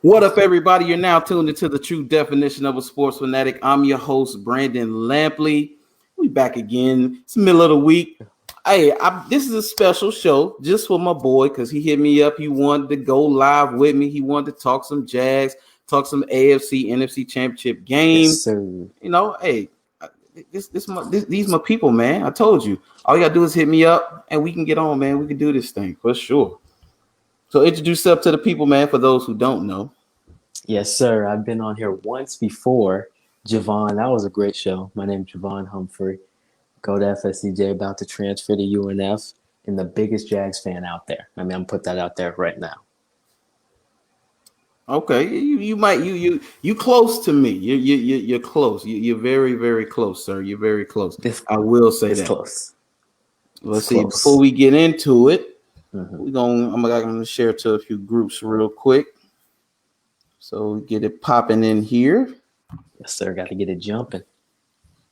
What up, everybody? You're now tuned into the true definition of a sports fanatic. I'm your host, Brandon Lampley. We back again. It's the middle of the week. Hey, this is a special show just for my boy because he hit me up. He wanted to go live with me. He wanted to talk some Jags, talk some AFC, NFC championship game. Yes, sir. You know, hey, these my people, man. I told you. All you gotta do is hit me up, and we can get on, man. We can do this thing for sure. So introduce yourself to the people, man, for those who don't know. Yes, sir. I've been on here once before. Javon, that was a great show. My name's Javon Humphrey. Go to FSCJ, about to transfer to UNF, and the biggest Jags fan out there. I mean, I'm put that out there right now. Okay, you close to me. You're close. You're very, very close, sir. You're very close. I will say that. Close. Let's see. Close. Before we get into it, I'm gonna share it to a few groups real quick. So get it popping in here. Yes, sir. Got to get it jumping.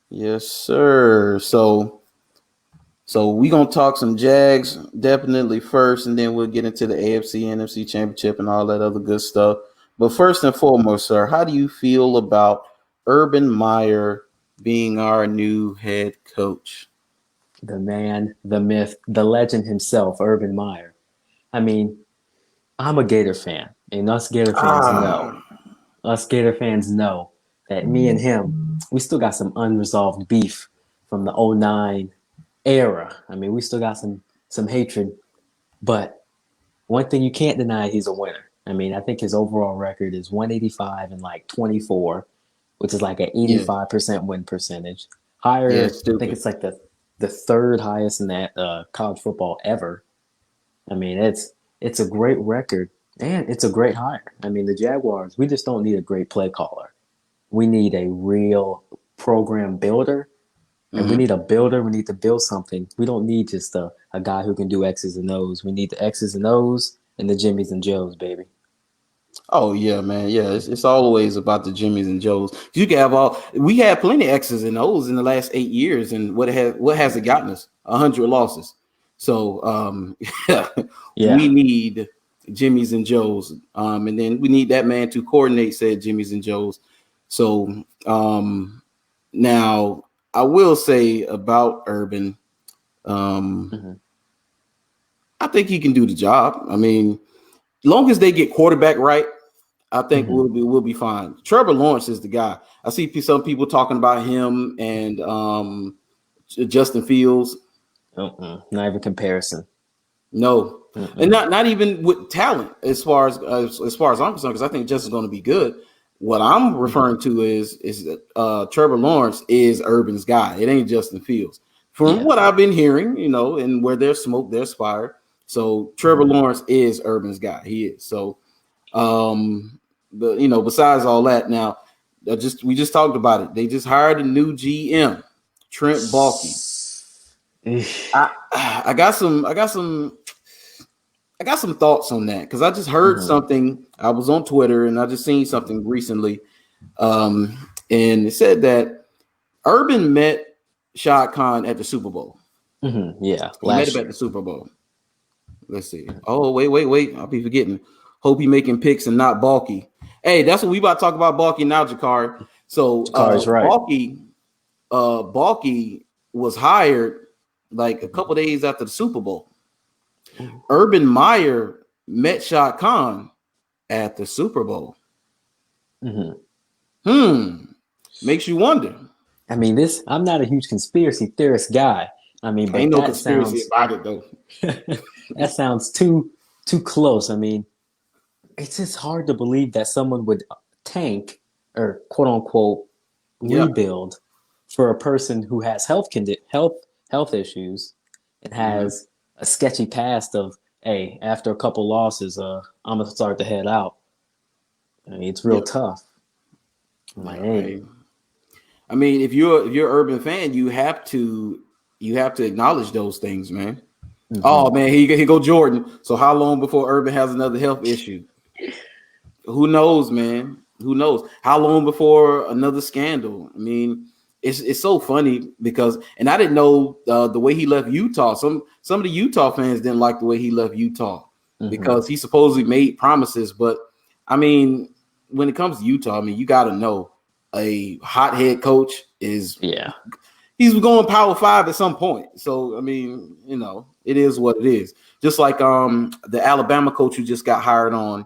Yes, sir. So we gonna talk some Jags definitely first, and then we'll get into the AFC, NFC championship, and all that other good stuff. But first and foremost, sir, how do you feel about Urban Meyer being our new head coach? The man, the myth, the legend himself, Urban Meyer. I mean, I'm a Gator fan, and us Gator fans know that me and him, we still got some unresolved beef from the 2009 era. I mean, we still got some hatred, but one thing you can't deny, he's a winner. I mean, I think his overall record is 185 and like 24, which is like an 85% win percentage. Higher, I think it's like the third highest in that college football ever. I mean, it's a great record, and it's a great hire. I mean, the Jaguars, we just don't need a great play caller. We need a real program builder, and we need a builder. We need to build something. We don't need just a guy who can do X's and O's. We need the X's and O's and the Jimmys and Joes, baby. Oh yeah, man. Yeah, it's always about the Jimmys and Joes. You can have we had plenty of X's and O's in the last 8 years, and what has it gotten us? 100 losses. So we need Jimmys and Joes, and then we need that man to coordinate said Jimmys and Joes. So now I will say about Urban, I think he can do the job. I mean, long as they get quarterback right, I think we'll be fine. Trevor Lawrence is the guy. I see some people talking about him and Justin Fields. Not even comparison. No, and not even with talent as far as I'm concerned, because I think Justin's going to be good. What I'm referring to is that Trevor Lawrence is Urban's guy. It ain't Justin Fields. From what I've been hearing, and where there's smoke, there's fire. So Trevor Lawrence is Urban's guy. He is. So, besides all that, now we just talked about it. They just hired a new GM, Trent Baalke. I got some thoughts on that because I just heard something. I was on Twitter and I just seen something recently, and it said that Urban met Shad Khan at the Super Bowl. Yeah, he met him at the Super Bowl. Let's see. Oh, wait. I'll be forgetting. Hope he making picks and not Baalke. Hey, that's what we about to talk about Baalke now, Jakari. So Jakari's right. Baalke was hired like a couple days after the Super Bowl. Urban Meyer met Shad Khan at the Super Bowl. Makes you wonder. I mean, I'm not a huge conspiracy theorist guy. I mean, but ain't no conspiracy about it though. That sounds too close. I mean, it's just hard to believe that someone would tank or quote unquote rebuild for a person who has health issues and has a sketchy past of, hey, after a couple losses, I'm gonna start to head out. I mean, it's real tough. I mean, if you're an Urban fan, you have to acknowledge those things, man. Oh man, here go Jordan. So how long before Urban has another health issue? Who knows, man? Who knows? How long before another scandal? I mean, it's so funny because, and I didn't know the way he left Utah. Some of the Utah fans didn't like the way he left Utah because he supposedly made promises, but I mean, when it comes to Utah, I mean, you got to know a hot head coach is he's going Power 5 at some point. So I mean, it is what it is. Just like the Alabama coach who just got hired on.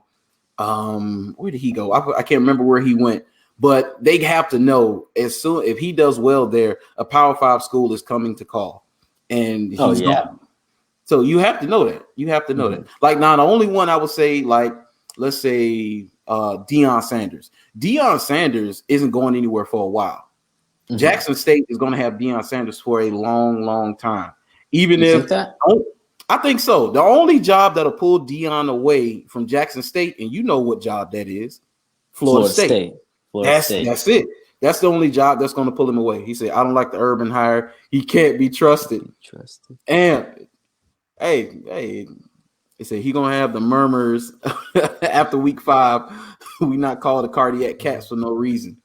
Where did he go? I can't remember where he went, but they have to know as soon if he does well there, a Power 5 school is coming to call, and he's gone. So you have to know that. You have to know that. Like now, the only one I would say, like let's say Deion Sanders. Deion Sanders isn't going anywhere for a while. Jackson State is going to have Deion Sanders for a long, long time. Even you if think that? I think so. The only job that'll pull Deion away from Jackson State, and you know what job that is, Florida State. That's it. That's the only job that's going to pull him away. He said, "I don't like the Urban hire. He can't be trusted." And hey, they said he gonna have the murmurs after week 5. We not called the cardiac cats for no reason.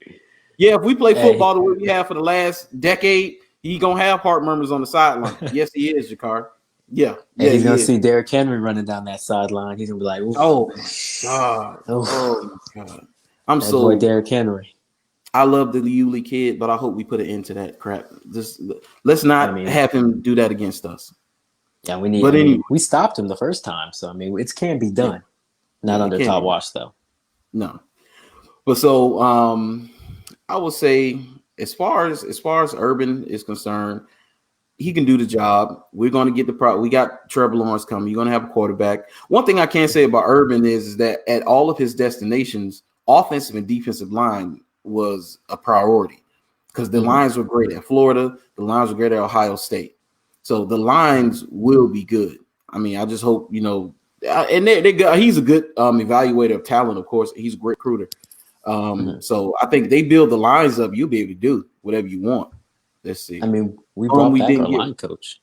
Yeah, if we play football the way we have for the last decade, he gonna have heart murmurs on the sideline. Yes, he is, Jakar. Yeah, he's gonna see Derrick Henry running down that sideline. He's gonna be like, "Oh my god, oh my god!" I'm that boy Derrick Henry. I love the Liuli kid, but I hope we put an end to that crap. Just let's not have him do that against us. Yeah, we need. But anyway, we stopped him the first time, so I mean, it can be done. Not under Todd Wash though. No, but so I would say as far as Urban is concerned, he can do the job. We're going to get we got Trevor Lawrence coming. You're going to have a quarterback. One thing I can say about Urban is that at all of his destinations, offensive and defensive line was a priority because the lines were great at Florida. The lines were great at Ohio State. So the lines will be good. I mean, I just hope, and he's a good evaluator of talent, of course. He's a great recruiter. So I think they build the lines up. You'll be able to do whatever you want. Let's see. I mean, we brought back our line coach.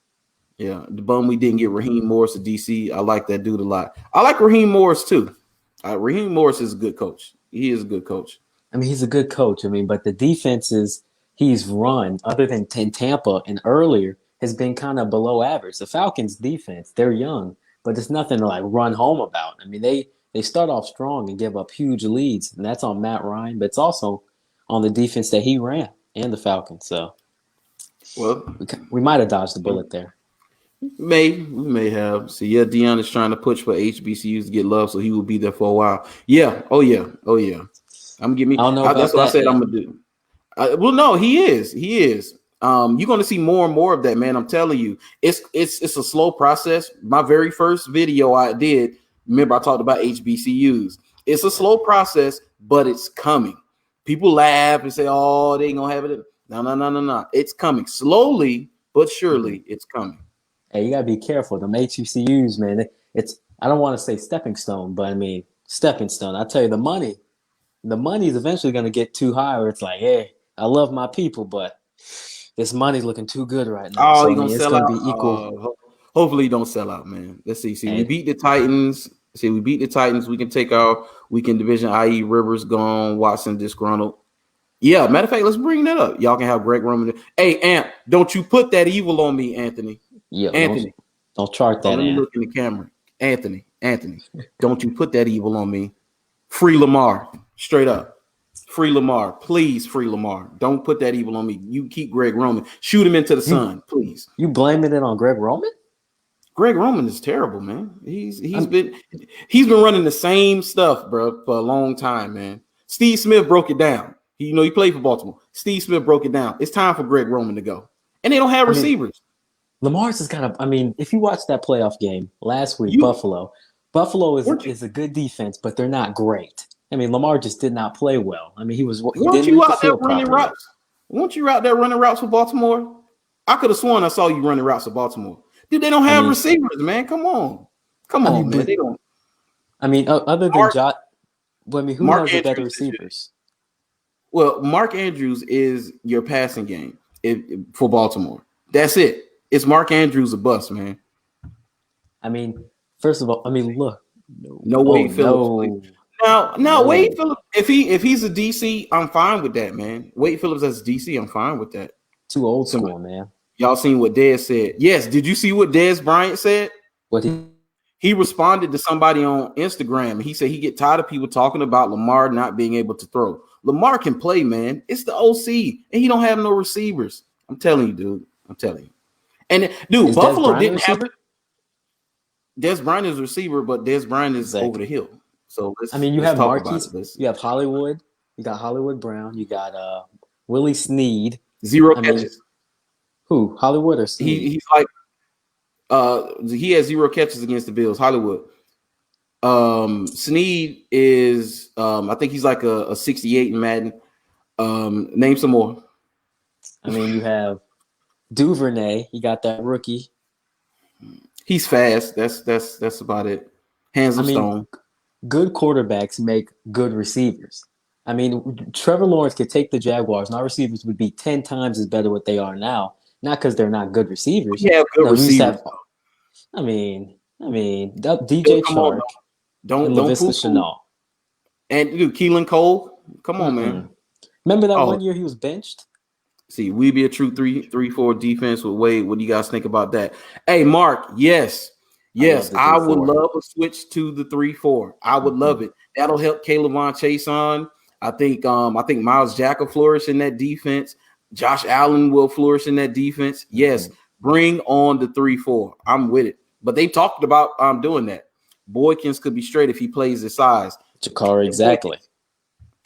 Yeah, the bum we didn't get Raheem Morris to DC. I like that dude a lot. I like Raheem Morris too. Raheem Morris is a good coach. He is a good coach. I mean, he's a good coach. I mean, but the defenses he's run, other than Tampa and earlier, has been kind of below average. The Falcons' defense, they're young, but it's nothing to like run home about. I mean, they start off strong and give up huge leads, and that's on Matt Ryan, but it's also on the defense that he ran and the Falcons. So, well, we might have dodged the bullet there. We may have. So yeah, Deion is trying to push for HBCUs to get love, so he will be there for a while. Yeah. Oh yeah. I'm gonna give me. I don't know that's what I said. I'm gonna do. Well, no, he is. You're going to see more and more of that, man. I'm telling you, it's a slow process. My very first video I did, remember I talked about HBCUs. It's a slow process, but it's coming. People laugh and say, "Oh, they ain't gonna have it." No. It's coming slowly, but surely. It's coming. Hey, you gotta be careful. Them HBCUs, man. I don't want to say stepping stone, but I mean stepping stone. I tell you, the money is eventually gonna get too high, where it's like, hey, I love my people, but this money's looking too good right now. Oh, so, you're it's gonna be equal. Hopefully, you don't sell out, man. Let's see. We beat the Titans. We beat the Titans. We can take our weekend division, i.e., Rivers gone, Watson disgruntled. Yeah, matter of fact, let's bring that up. Y'all can have Greg Roman. Hey, Ant, don't you put that evil on me, Anthony. Yeah, Anthony. Don't chart that. Let me look in the camera. Anthony, don't you put that evil on me. Free Lamar, straight up. Free Lamar, please. Free Lamar. Don't put that evil on me. You keep Greg Roman. Shoot him into the sun, please. You blaming it on Greg Roman? Greg Roman is terrible, man. He's been running the same stuff, bro, for a long time, man. Steve Smith broke it down. He played for Baltimore. Steve Smith broke it down. It's time for Greg Roman to go, and they don't have receivers. Lamar's is kind of. I mean, if you watch that playoff game last week, Buffalo is a good defense, but they're not great. I mean, Lamar just did not play well. I mean, weren't you out there running routes for Baltimore? I could have sworn I saw you running routes for Baltimore. Dude, they don't have receivers, man. Come on, man. They don't. I mean, other than Josh, who has the better receivers? Well, Mark Andrews is your passing game for Baltimore. That's it. It's Mark Andrews a bust, man. I mean, first of all, look. No Wade Phillips. Now, Wade Phillips, if he's a DC, I'm fine with that, man. Wade Phillips as DC, I'm fine with that. Too old school, man. Y'all seen what Dez said? Yes. Did you see what Dez Bryant said? What he He responded to somebody on Instagram. He said he get tired of people talking about Lamar not being able to throw. Lamar can play, man. It's the OC, and he don't have no receivers. I'm telling you, dude. I'm telling you. And dude, Buffalo didn't have Dez Bryant is a receiver, but Dez Bryant is over the hill. So you have Marquise, you have Hollywood, you got Hollywood Brown, you got Willie Snead. Zero catches. Who? Hollywood or Snead? He's like he has 0 catches against the Bills. Hollywood. Snead is I think he's like a 68 in Madden. Name some more. I mean, you have Duvernay, you got that rookie. He's fast. That's about it. Hands of stone. Good quarterbacks make good receivers. I mean, Trevor Lawrence could take the Jaguars, and our receivers would be 10 times as better what they are now. Not because they're not good receivers. Yeah, good receivers. DJ Chark, don't Laviska Shenault. And dude, Keelan Cole. Come on, man. Remember that 1 year he was benched? See, we be a true 3-4 defense with Wade. What do you guys think about that? Hey, Mark, yes. I would love a switch to the 3-4. I would love it. That'll help Caleb Chase on. I think Miles Jack will flourish in that defense. Josh Allen will flourish in that defense. Yes, bring on the 3-4. I'm with it. But they talked about doing that. Boykins could be straight if he plays his size. Jakari, exactly.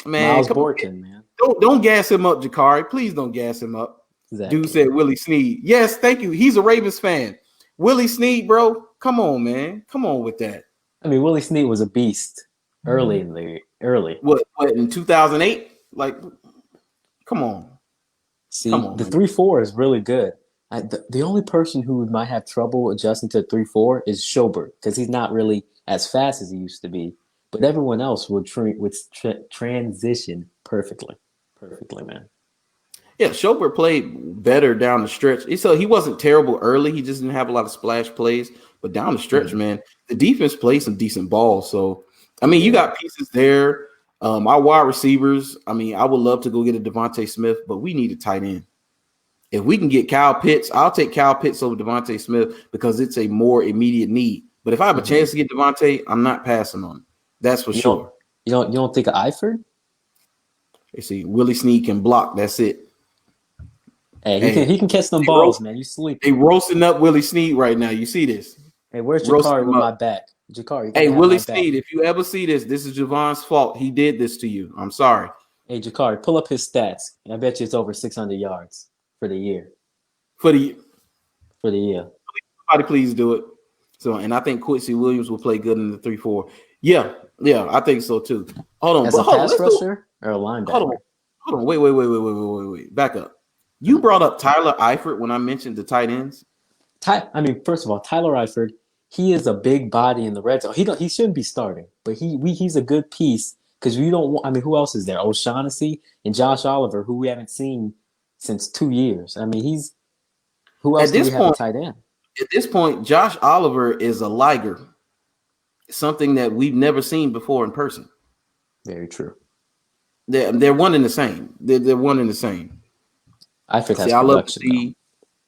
Man, Miles Boykin, man. Don't gas him up, Jakari. Please don't gas him up. Exactly. Dude said Willie Snead. Yes, thank you. He's a Ravens fan. Willie Snead, bro. Come on, man. Come on with that. I mean, Willie Snead was a beast early. What in 2008? Like, come on. See, the 3-4 is really good. The only person who might have trouble adjusting to 3-4 is Schobert because he's not really as fast as he used to be. But everyone else would transition perfectly, man. Yeah, Schobert played better down the stretch. So he wasn't terrible early. He just didn't have a lot of splash plays. But down the stretch, man, the defense played some decent ball. So, I mean, you got pieces there. Our wide receivers, I mean, I would love to go get a Devontae Smith, but we need a tight end. If we can get Kyle Pitts, I'll take Kyle Pitts over Devontae Smith because it's a more immediate need. But if I have a chance to get Devontae, I'm not passing on him. That's for sure. You don't think of Eifert? You see, Willie Snead can block. That's it. Hey, he can catch them balls, man. You sleep. They roasting up Willie Snead right now. You see this? Hey, where's Jakari with my back? Jakari. Hey, Willie Snead, if you ever see this, this is Javon's fault. He did this to you. I'm sorry. Hey, Jakari, pull up his stats. I bet you it's over 600 yards for the year. For the year. Somebody please do it. So, and I think Quincy Williams will play good in the 3-4. Yeah, I think so too. Hold on. As a pass rusher or a linebacker? Hold on. Wait. Back up. You brought up Tyler Eifert when I mentioned the tight ends. First of all, Tyler Eifert, he is a big body in the red zone. He shouldn't be starting, but he's a good piece because you don't want. I mean, who else is there? O'Shaughnessy and Josh Oliver, who we haven't seen since 2 years. I mean, who else do we have a tight end? At this point, Josh Oliver is a Liger, something that we've never seen before in person. Very true. They're one and the same. They're one and the same. Eifert has I love to see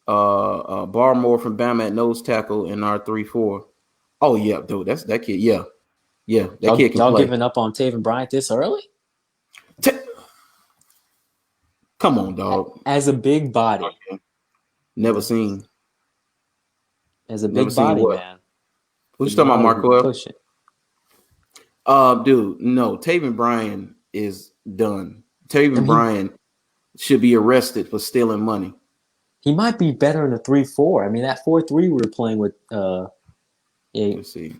Barmore from Bama at nose tackle in our 3-4. Oh yeah, dude, that's that kid. Yeah, that kid can y'all play. Giving up on Taven Bryant this early? Come on, dog. As a big body. Okay. Never seen. As a big body, man. What you talking about, Marco? Dude, no. Taven Bryan is done. Taven Bryan should be arrested for stealing money. He might be better in a 3-4. I mean, that 4-3 we were playing with. Let's see.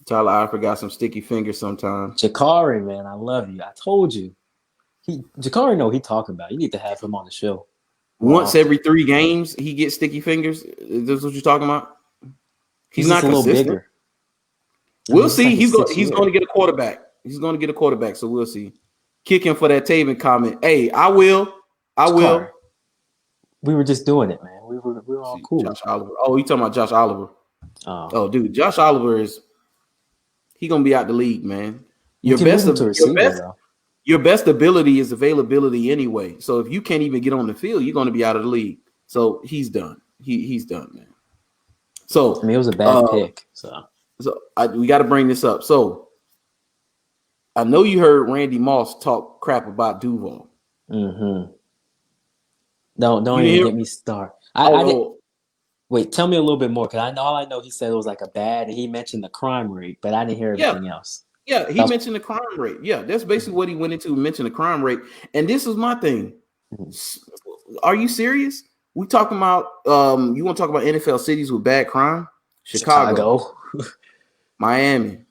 Tyler Eifert got some sticky fingers sometimes. Jakari, man, I love you. I told you. Jakari know what he talking about. You need to have him on the show. Once every 3 games, he gets sticky fingers. Is this what you're talking about? He's not a little consistent. bigger. We'll see. He's going to get a quarterback. He's going to get a quarterback, so we'll see. Kick him for that Taven comment. Hey, I will. We were just doing it, man. We were all cool. Josh Oliver. Oh, you talking about Josh Oliver? Oh, dude, Josh Oliver he gonna be out the league, man. Your best ability is availability anyway. So if you can't even get on the field, you're gonna be out of the league. So he's done. He's done, man. So I mean, it was a bad pick. So we got to bring this up. So I know you heard Randy Moss talk crap about Duval. Mm-hmm. Don't You even hear? get me started. I did. Oh, Wait, tell me a little bit more, because all I know he said it was like a bad. He mentioned the crime rate, but I didn't hear yeah, everything else. yeah. He mentioned the crime rate. Yeah, that's basically what he went into. Mentioned the crime rate, and this is my thing. Are you serious? We talking about you want to talk about NFL cities with bad crime? Chicago, Miami, New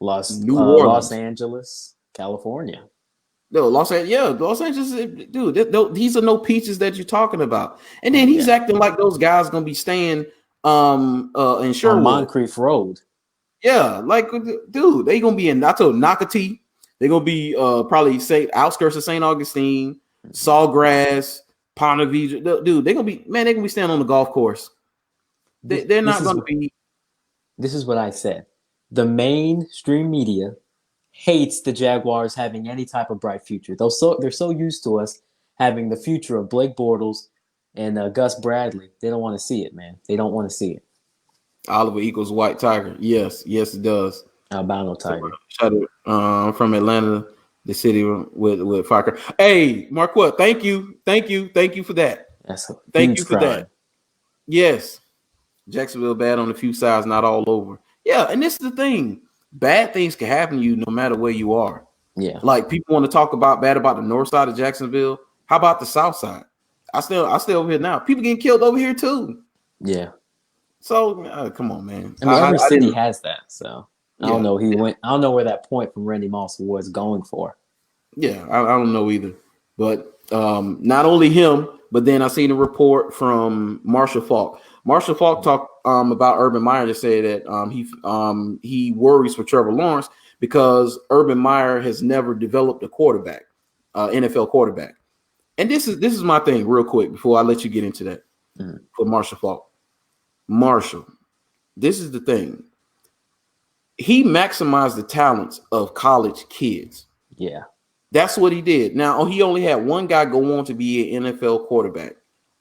Los Orleans. Angeles, California. No, Los Angeles. Yeah, Los Angeles, dude. These are no peaches that you're talking about. And then he's Yeah. acting like those guys gonna be staying in On Sherwood. Moncrief Road. Yeah, like dude, they gonna be in Nocatee. They're gonna be probably say outskirts of St. Augustine, Sawgrass, Ponte Vedra. Dude, they're gonna be they're gonna be standing on the golf course. They're not gonna be. This is what I said. The mainstream media hates the Jaguars having any type of bright future. They're so used to us having the future of Blake Bortles and Gus Bradley. They don't want to see it, man. They don't want to see it. Oliver equals white tiger. Yes, it does. Albino tiger. Shout out from Atlanta, the city with fire. Hey, Marquette, thank you for that. That's a Thank huge you for crime. that. Yes, Jacksonville bad on a few sides, not all over. Yeah, and this is the thing. Bad things can happen to you no matter where you are. Yeah. Like people want to talk about bad about the north side of Jacksonville. How about the south side? I stay over here now. People getting killed over here too. Yeah. So come on, man. I mean, every city has that. So I don't know. I don't know where that point from Randy Moss was going for. Yeah, I don't know either. But not only him, but then I seen a report from Marshall Faulk. Marshall Faulk talked about Urban Meyer to say that he worries for Trevor Lawrence because Urban Meyer has never developed a quarterback, NFL quarterback. And this is my thing, real quick, before I let you get into that for Marshall Faulk. Marshall, this is the thing. He maximized the talents of college kids. Yeah. That's what he did. Now, he only had one guy go on to be an NFL quarterback.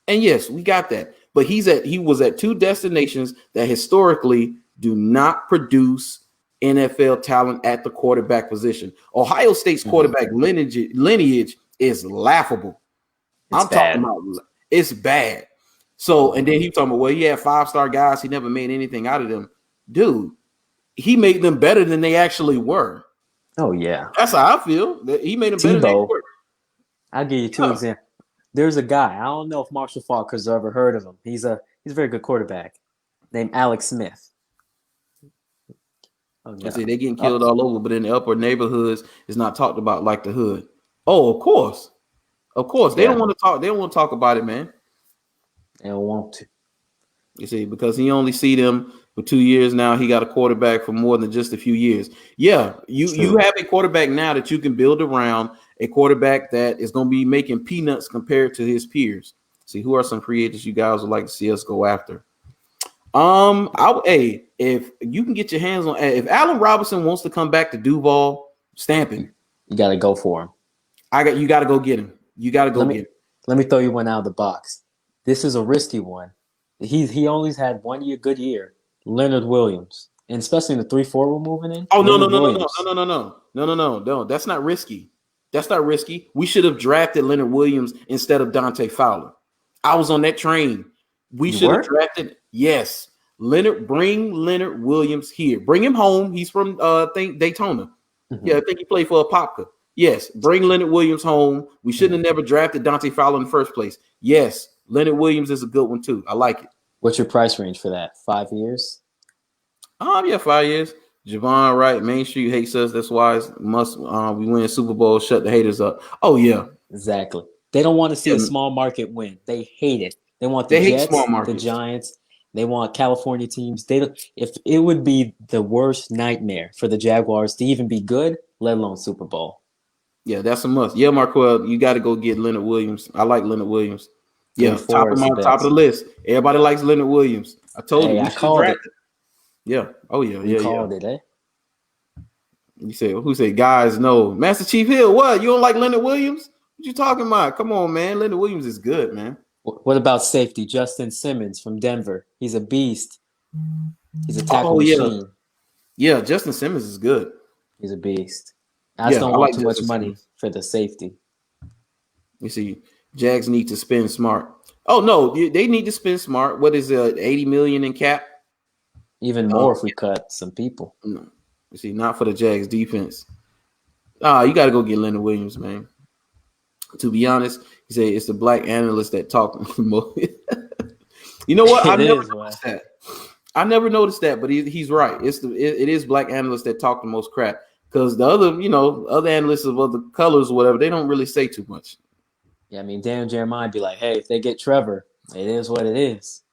And yes, we got that. But he was at two destinations that historically do not produce NFL talent at the quarterback position. Ohio State's quarterback lineage is laughable. Talking about it's bad. So, and then he talking about, well, he had 5-star guys. He never made anything out of them. Dude, he made them better than they actually were. Oh, yeah. That's how I feel. That he made them better than they were. I'll give you two examples. There's a guy. I don't know if Marshall Faulk has ever heard of him. He's a very good quarterback named Alex Smith. Oh, yeah. I see they're getting killed all over, but in the upper neighborhoods, it's not talked about like the hood. Oh, of course. They don't want to talk. They don't want to talk about it, man. They don't want to. You see, because he only see them for 2 years now. He got a quarterback for more than just a few years. Yeah, you have a quarterback now that you can build around, a quarterback that is going to be making peanuts compared to his peers. See, who are some free agents you guys would like to see us go after? If you can get your hands on, if Allen Robinson wants to come back to Duval, stamp him. You got to go for him. You got to go get him. You got to go get him. Let me throw you one out of the box. This is a risky one. He only had 1 year, good year. Leonard Williams, and especially in the 3-4 we're moving in. Oh no! That's not risky. That's not risky. We should have drafted Leonard Williams instead of Dante Fowler. I was on that train. We should have drafted. Yes, bring Leonard Williams here. Bring him home. He's from Daytona. Yeah, I think he played for Apopka. Yes, bring Leonard Williams home. We should have never drafted Dante Fowler in the first place. Yes, Leonard Williams is a good one too. I like it. What's your price range for that? 5 years? Yeah, 5 years. Javon, right? Main Street hates us. That's why we win Super Bowl, shut the haters up. Oh yeah, exactly. They don't want to see a small market win. They hate it. They want the Jets, the Giants. They want California teams. If it would be the worst nightmare for the Jaguars to even be good, let alone Super Bowl. Yeah, that's a must. Yeah, Marquell, you got to go get Leonard Williams. I like Leonard Williams. Yeah, top of the list. Everybody likes Leonard Williams. I told you. I called it. Yeah. Oh yeah. You called it, eh? You say who said guys? No, Master Chief Hill. What? You don't like Leonard Williams? What you talking about? Come on, man. Leonard Williams is good, man. What about safety? Justin Simmons from Denver. He's a beast. He's a tackle machine. Yeah, Justin Simmons is good. He's a beast. I just Yeah, don't I want like too much Justin money Simmons. for the safety. You see, Jags need to spend smart. Oh no, they need to spend smart. What is 80 million in cap? Even Um, more if we cut some people. no. You see, not for the Jags defense. You got to go get Leonard Williams, man. To be honest, he said it's the black analyst that talk the most. You know what? It is, man. I never noticed that, but he's right. It is black analysts that talk the most crap because the other, other analysts of other colors or whatever, they don't really say too much. Yeah, I mean, Dan Jeremiah be like, hey, if they get Trevor, it is what it is.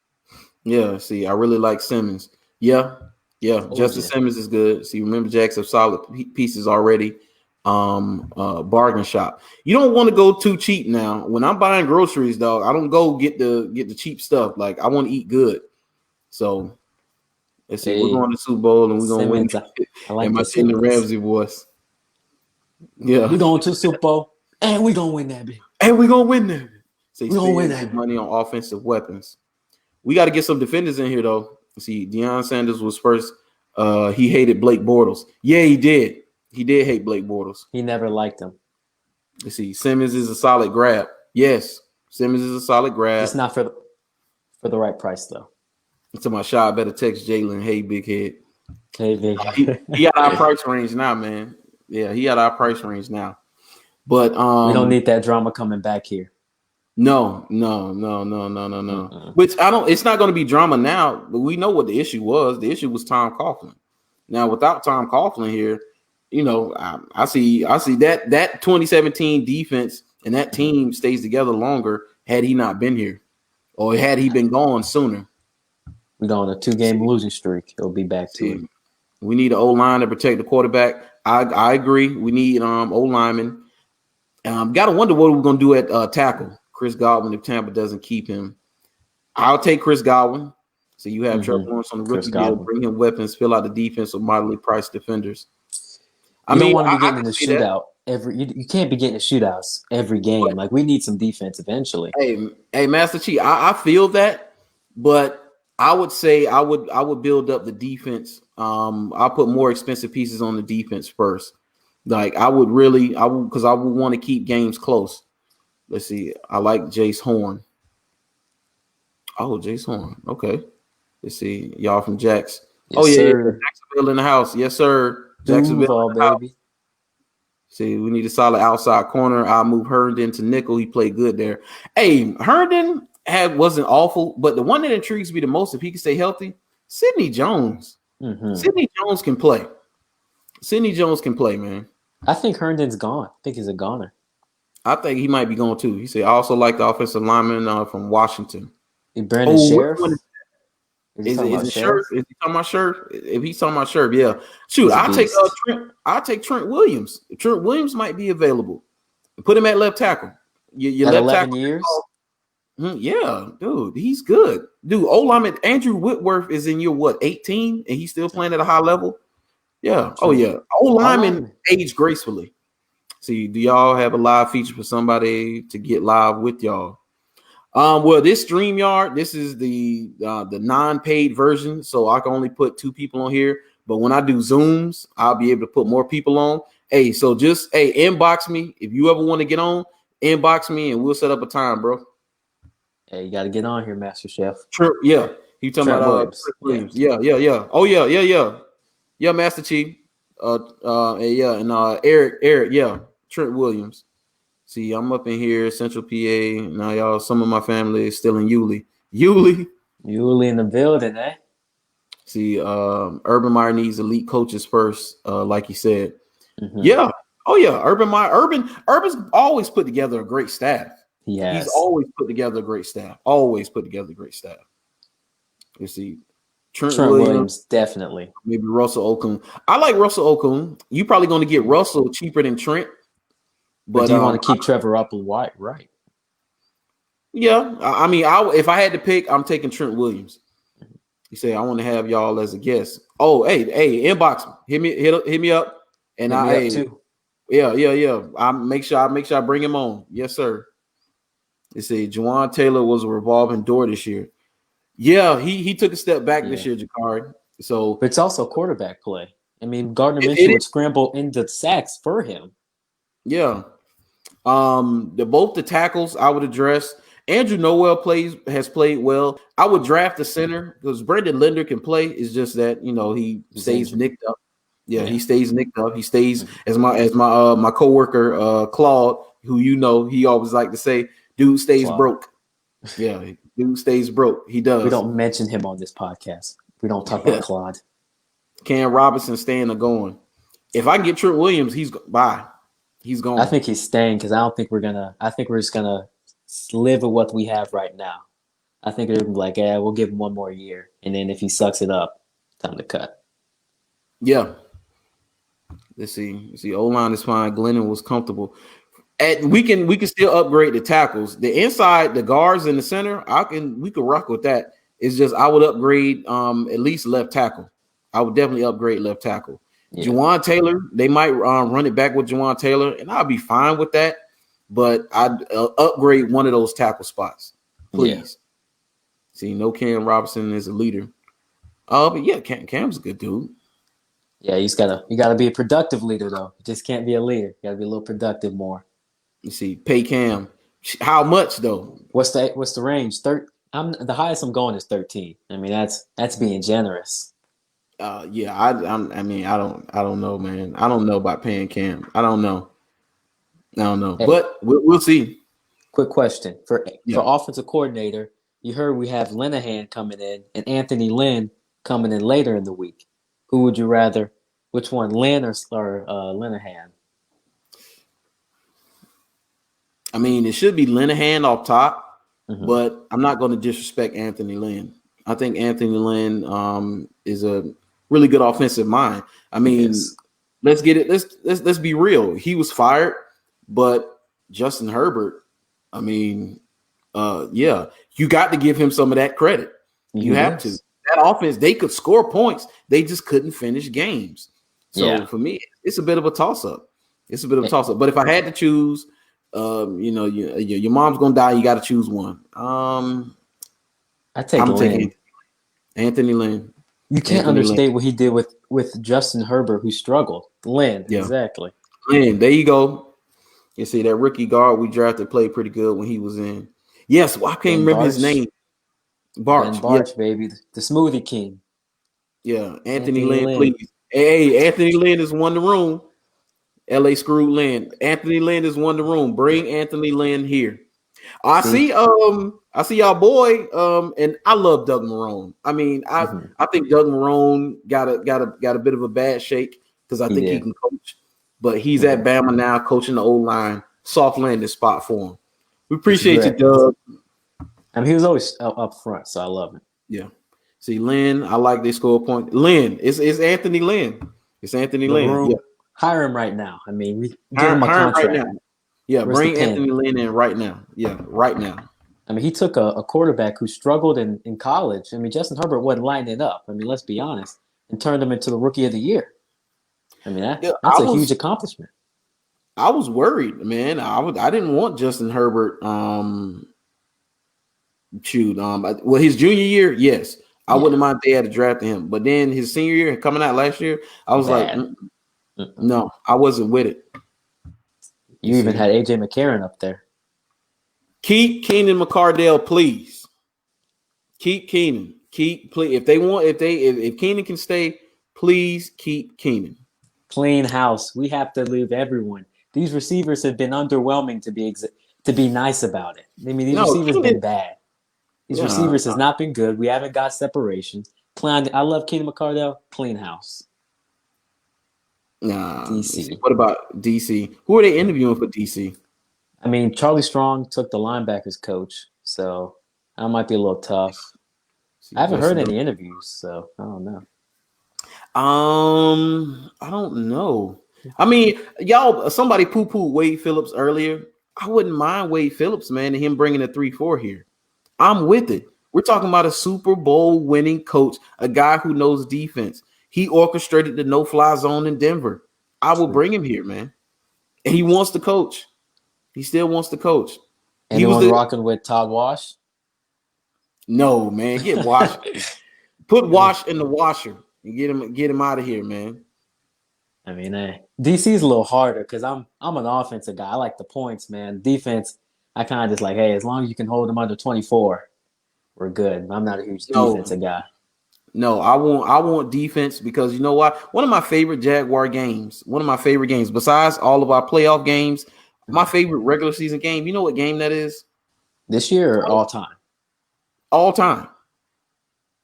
Yeah, see, I really like Simmons. Yeah, Justin Simmons is good. See, remember, Jacks have solid pieces already. Bargain shop. You don't want to go too cheap now. When I'm buying groceries, dog, I don't go get the cheap stuff. Like I want to eat good. So let's see. We're going to Super Bowl and we're gonna win. I like and my Simmons. Ramsey voice. Yeah, we're going to Super Bowl and we're gonna win that bit. And we're gonna win that. So we're gonna win that money on offensive weapons. We got to get some defenders in here though. See, Deion Sanders was first. He hated Blake Bortles. Yeah, he did. He did hate Blake Bortles. He never liked him. You see, Simmons is a solid grab. Yes, Simmons is a solid grab. It's not for the right price though. To my shot, I better text Jalen. Hey, big head. Hey, big head. He got our price range now, man. Yeah, he got our price range now. But we don't need that drama coming back here. No. Which I don't. It's not going to be drama now. But we know what the issue was. The issue was Tom Coughlin. Now, without Tom Coughlin here, I see that 2017 defense and that team stays together longer had he not been here, or had he been gone sooner. We're going on a 2-game losing streak. He'll be back to it. We need an O-line to protect the quarterback. I agree. We need O-linemen. Got to wonder what we're going to do at tackle. Chris Godwin, if Tampa doesn't keep him. I'll take Chris Godwin. So you have Trevor Lawrence on the rookie deal, bring him weapons, fill out the defense with moderately priced defenders. You don't want to be getting in the shootout you can't be getting in shootouts every game. Like we need some defense eventually. Hey, Master Chief, I feel that, but I would say I would build up the defense. I'll put more expensive pieces on the defense first. Like I would because I would want to keep games close. Let's see. I like Jace Horn. Oh, Jace Horn. Okay. Let's see. Y'all from Jax. Yes, sir. Jacksonville in the house. Yes, sir. Jacksonville in the house. Baby. See, we need a solid outside corner. I'll move Herndon to nickel. He played good there. Hey, Herndon wasn't awful, but the one that intrigues me the most, if he can stay healthy, Sidney Jones. Sidney Jones can play. Sidney Jones can play, man. I think Herndon's gone. I think he's a goner. I think he might be going too. He said, I also like the offensive lineman from Washington. Brandon Sheriff? Is it Shirt? Is he talking about Shirt? If he's talking about Shirt, yeah. Shoot, I'll take Trent Williams. Trent Williams might be available. Put him at left tackle. Your at left 11 tackle. years? Yeah, dude, he's good. Dude, O-lineman Andrew Whitworth is in year 18, and he's still playing at a high level. Yeah. Oh yeah. O-lineman age gracefully. See, do y'all have a live feature for somebody to get live with y'all? Well, this StreamYard, this is the non-paid version, so I can only put 2 people on here. But when I do Zooms, I'll be able to put more people on. Hey, so just inbox me if you ever want to get on. Inbox me and we'll set up a time, bro. Hey, you got to get on here, Master Chef. Yeah, you talking about Williams? Yeah. Oh yeah, Master Chief. Eric, yeah, Trent Williams. See, I'm up in here, Central PA. Now, y'all, some of my family is still in Yulee. Yulee in the building, eh? See, Urban Meyer needs elite coaches first, like he said. Yeah. Oh, yeah. Urban's always put together a great staff. He's always put together a great staff. You see, Trent Williams, definitely. Maybe Russell Okung. I like Russell Okung. You probably going to get Russell cheaper than Trent. But do you want to keep Trevor up and White, right? Yeah, I mean, if I had to pick, I'm taking Trent Williams. He said, "I want to have y'all as a guest." Oh, hey, inbox me, hit me up, and yeah. I make sure I bring him on. Yes, sir. They say Juwan Taylor was a revolving door this year. Yeah, he took a step back this year, Jakari. So But it's also quarterback play. I mean, Gardner it Minshew is, would scramble into sacks for him. yeah. Both the tackles I would address. Andrew Noel has played well. I would draft the center because Brendan Linder can play. It's just that he He's stays injured. nicked up. Yeah, he Yeah. stays nicked up. He stays Mhm. as my coworker Claude, who he always like to say, dude stays Claude. broke. Yeah, dude stays broke. He does. We don't mention him on this podcast. We don't talk about Claude. Cam Robinson staying or going. If I can get Trent Williams, he's bye. He's gone. I think he's staying because I don't think we're gonna. I think we're just gonna live with what we have right now. I think they're like, yeah, we'll give him one more year, and then if he sucks it up, time to cut. Yeah. Let's see. O-line is fine. Glennon was comfortable. We can still upgrade the tackles. The inside, the guards in the center, we could rock with that. It's just I would upgrade at least left tackle. I would definitely upgrade left tackle. Yeah. Juwan Taylor, they might run it back with Juwan Taylor, and I'll be fine with that. But I'd upgrade one of those tackle spots, please. Yeah. See, no Cam Robinson is a leader. But yeah, Cam's a good dude. Yeah, you gotta be a productive leader though. You just can't be a leader. You gotta be a little productive more. You see, pay Cam. How much though? What's the range? The highest I'm going is 13. I mean, that's being generous. Yeah, I don't know, man. I don't know about paying Cam. I don't know, hey, but we'll see. Quick question for offensive coordinator. You heard we have Linehan coming in and Anthony Lynn coming in later in the week. Who would you rather? Which one, Lynn or Linehan? I mean, it should be Linehan off top, but I'm not going to disrespect Anthony Lynn. I think Anthony Lynn is a really good offensive mind. I mean, let's get it. Let's be real. He was fired, but Justin Herbert. I mean, yeah, you got to give him some of that credit. You have to. That offense, they could score points. They just couldn't finish games. So for me, it's a bit of a toss-up. But if I had to choose, your mom's gonna die. You got to choose one. I'm taking Anthony Lynn. You can't understate what he did with Justin Herbert, who struggled. Lynn, exactly. Lynn, there you go. You see that rookie guard we drafted played pretty good when he was in. Yes, I can't remember his name. Barch, baby, the smoothie king. Yeah, Anthony Lynn, please. Hey, Anthony Lynn has won the room. LA Screw Lynn. Anthony Lynn has won the room. Bring Anthony Lynn here. I see y'all boy. And I love Doug Marrone. I mean, I think Doug Marrone got a bit of a bad shake because I think he can coach. But he's at Bama now, coaching the O-line. Soft landing spot for him. We appreciate you, Doug. I mean, he was always up front, so I love it. Yeah. See, Lynn, I like they score a point. Lynn, it's Anthony Lynn. It's Anthony Lynn. Yeah. Hire him right now. I mean, we give him a contract. Right now. Yeah, bring Anthony Lynn in right now. Yeah, right now. I mean, he took a quarterback who struggled in college. I mean, Justin Herbert wasn't lighting it up. I mean, let's be honest, and turned him into the rookie of the year. I mean, that's a huge accomplishment. I was worried, man. I didn't want Justin Herbert. His junior year, yes, I wouldn't mind if they had to draft him. But then his senior year, coming out last year, I was like, no, I wasn't with it. You even had AJ McCarron up there. Keep Keenan McCardell, please. Keep Keenan. If Keenan can stay, please keep Keenan. Clean house. We have to leave everyone. These receivers have been underwhelming to be nice about it. I mean, these receivers have been bad. These receivers has not been good. We haven't got separation. I love Keenan McCardell. Clean house. Nah. DC. What about DC? Who are they interviewing for DC? I mean, Charlie Strong took the linebackers coach, so that might be a little tough. I haven't heard any interviews, so I don't know. I don't know. I mean, somebody poo-pooed Wade Phillips earlier. I wouldn't mind Wade Phillips, man, and him bringing a 3-4 here. I'm with it. We're talking about a Super Bowl winning coach, a guy who knows defense. He orchestrated the no-fly zone in Denver. I will bring him here, man. And he wants to coach. He still wants to coach. Anyone rocking with Todd Wash? No, man. Get Wash. Put Wash in the washer and get him out of here, man. I mean, DC is a little harder because I'm an offensive guy. I like the points, man. Defense, I kind of just like, hey, as long as you can hold them under 24, we're good. I'm not a huge defensive guy. No, I want defense because you know what? One of my favorite Jaguar games, besides all of our playoff games, my favorite regular season game. You know what game that is? This year or all time? All time.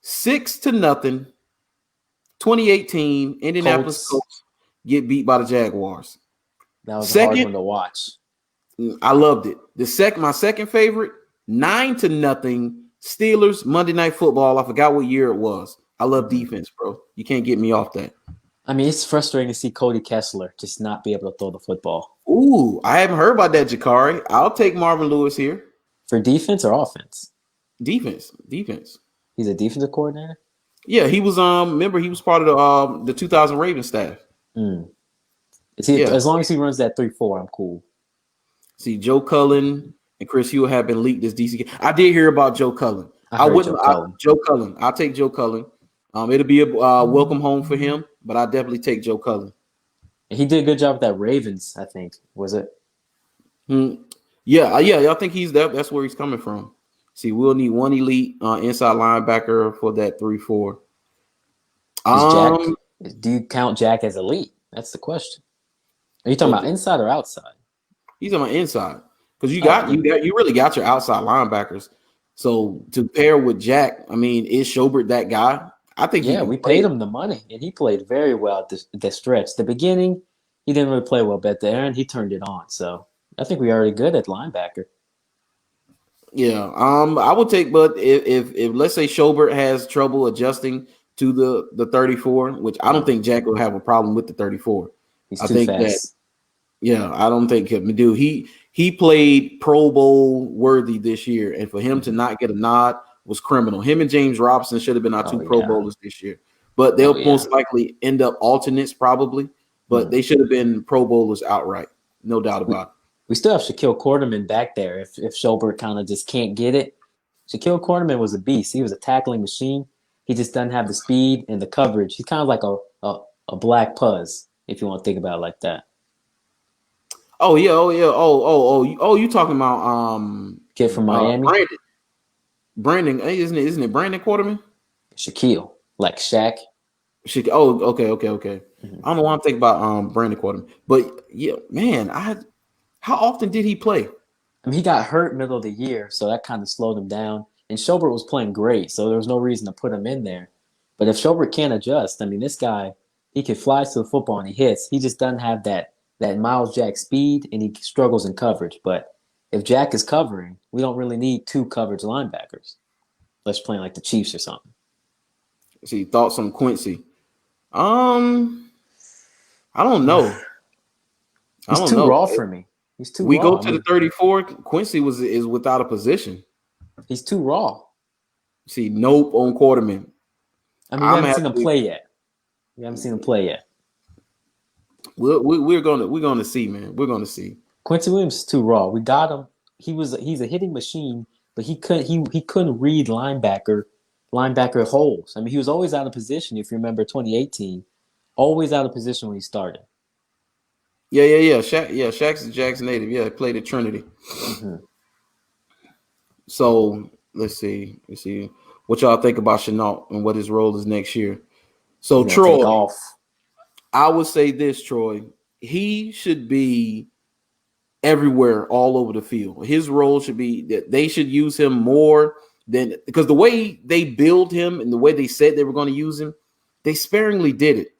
6-0, 2018, Indianapolis Colts get beat by the Jaguars. That was a hard one to watch. I loved it. My second favorite, 9-0, Steelers, Monday Night Football. I forgot what year it was. I love defense, bro. You can't get me off that. I mean, it's frustrating to see Cody Kessler just not be able to throw the football. Ooh, I haven't heard about that, Jakari. I'll take Marvin Lewis here. For defense or offense? Defense. He's a defensive coordinator? Yeah, he was remember he was part of the 2000 Ravens staff. As long as he runs that 3-4, I'm cool. See, Joe Cullen and Chris Hewitt have been leaked as DC. I did hear about Joe Cullen. Joe Cullen. I'll take Joe Cullen. It'll be a welcome home for him, but I definitely take Joe Cullen. He did a good job with that Ravens, I think. Was it? Yeah. I think he's that's where he's coming from. See, we'll need one elite inside linebacker for that 3-4. Do you count Jack as elite? That's the question. Are you talking about inside or outside? He's on my inside because you really got your outside linebackers. So to pair with Jack, I mean, is Schobert that guy? I think. Yeah, we paid him the money, and he played very well at the stretch. The beginning, he didn't really play well, but at the end, he turned it on. So I think we're already good at linebacker. Yeah, I would take, but if let's say Schobert has trouble adjusting to the 34, which I don't think Jack will have a problem with the 34. He's too fast. I don't think him. Dude, he played Pro Bowl worthy this year, and for him to not get a nod was criminal. Him and James Robinson should have been our two Pro Bowlers this year, but they'll most likely end up alternates probably. But they should have been Pro Bowlers outright, no doubt about it. We still have Shaquille Quarterman back there if Schobert kind of just can't get it. Shaquille Quarterman was a beast. He was a tackling machine. He just doesn't have the speed and the coverage. He's kind of like a black puzz, if you want to think about it like that. Oh yeah. You talking about kid from Miami? Brandon, isn't it Brandon Quarterman? Shaquille, like Shaq. Okay. Mm-hmm. I don't know why I'm thinking about Brandon Quarterman, but yeah, man, how often did he play? I mean, he got hurt middle of the year, so that kind of slowed him down. And Schobert was playing great, so there was no reason to put him in there. But if Schobert can't adjust, I mean, this guy, he can fly to the football and he hits. He just doesn't have that Miles Jack speed, and he struggles in coverage. But if Jack is covering, we don't really need two coverage linebackers. Let's play like the Chiefs or something. See, thoughts on Quincy? I don't know. He's too raw for me. He's too raw. We go to the 34. Quincy is without a position. He's too raw. See, nope on Quarterman. I mean, we haven't seen him play yet. We're gonna see, man. We're gonna see. Quincy Williams is too raw. We got him. He's a hitting machine, but he couldn't read linebacker holes. I mean, he was always out of position. If you remember 2018, always out of position when he started. Yeah. Shaq's a Jags native. Yeah, played at Trinity. Mm-hmm. So let's see what y'all think about Chenault and what his role is next year. So Troy, I would say this, Troy, he should be everywhere, all over the field. His role should be that they should use him more than because the way they build him and the way they said they were going to use him, they sparingly did it.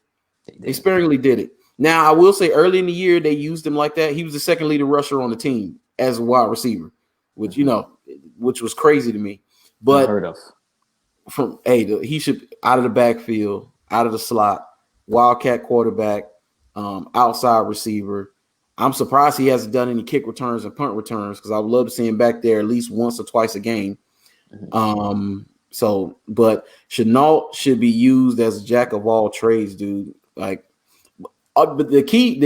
They sparingly did it. Now, I will say early in the year, they used him like that. He was the second leading rusher on the team as a wide receiver, which, which was crazy to me. But unheard of. He should out of the backfield, out of the slot, wildcat quarterback, outside receiver. I'm surprised he hasn't done any kick returns and punt returns because I would love to see him back there at least once or twice a game. But Chenault should be used as a jack of all trades, dude. But the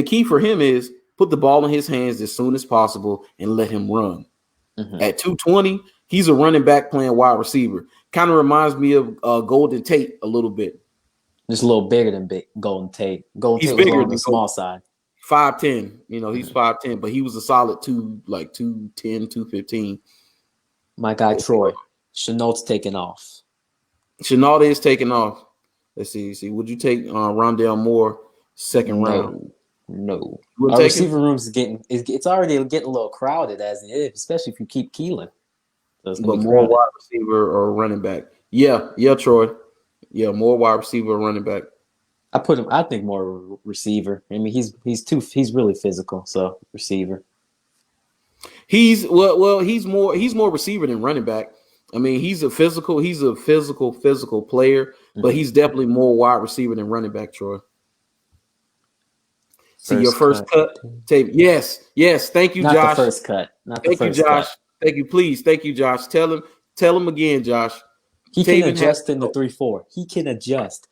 key for him is put the ball in his hands as soon as possible and let him run. Mm-hmm. At 220, he's a running back playing wide receiver. Kind of reminds me of Golden Tate a little bit. Just a little bigger than Golden Tate. Golden Tate was on the small side. 5'10". He's 5'10", but he was a solid 210, 215. My guy Troy. Chenault's taking off. Chenault is taking off. Let's see. Would you take Rondale Moore second round? No. Our receiver room's it's already getting a little crowded as it is, especially if you keep Keelan. So but more wide receiver or running back. Yeah, Troy. Yeah, more wide receiver or running back. I think more receiver. I mean, he's really physical, so receiver. He's more receiver than running back. I mean, he's a physical player, but he's definitely more wide receiver than running back, Troy. See your first cut tape. Yes. Thank you, Not Josh. The first cut. Not the Thank first you, Josh. cut. Thank you, please. Thank you, Josh. Tell him again, Josh. He can adjust in the 3-4. He can adjust.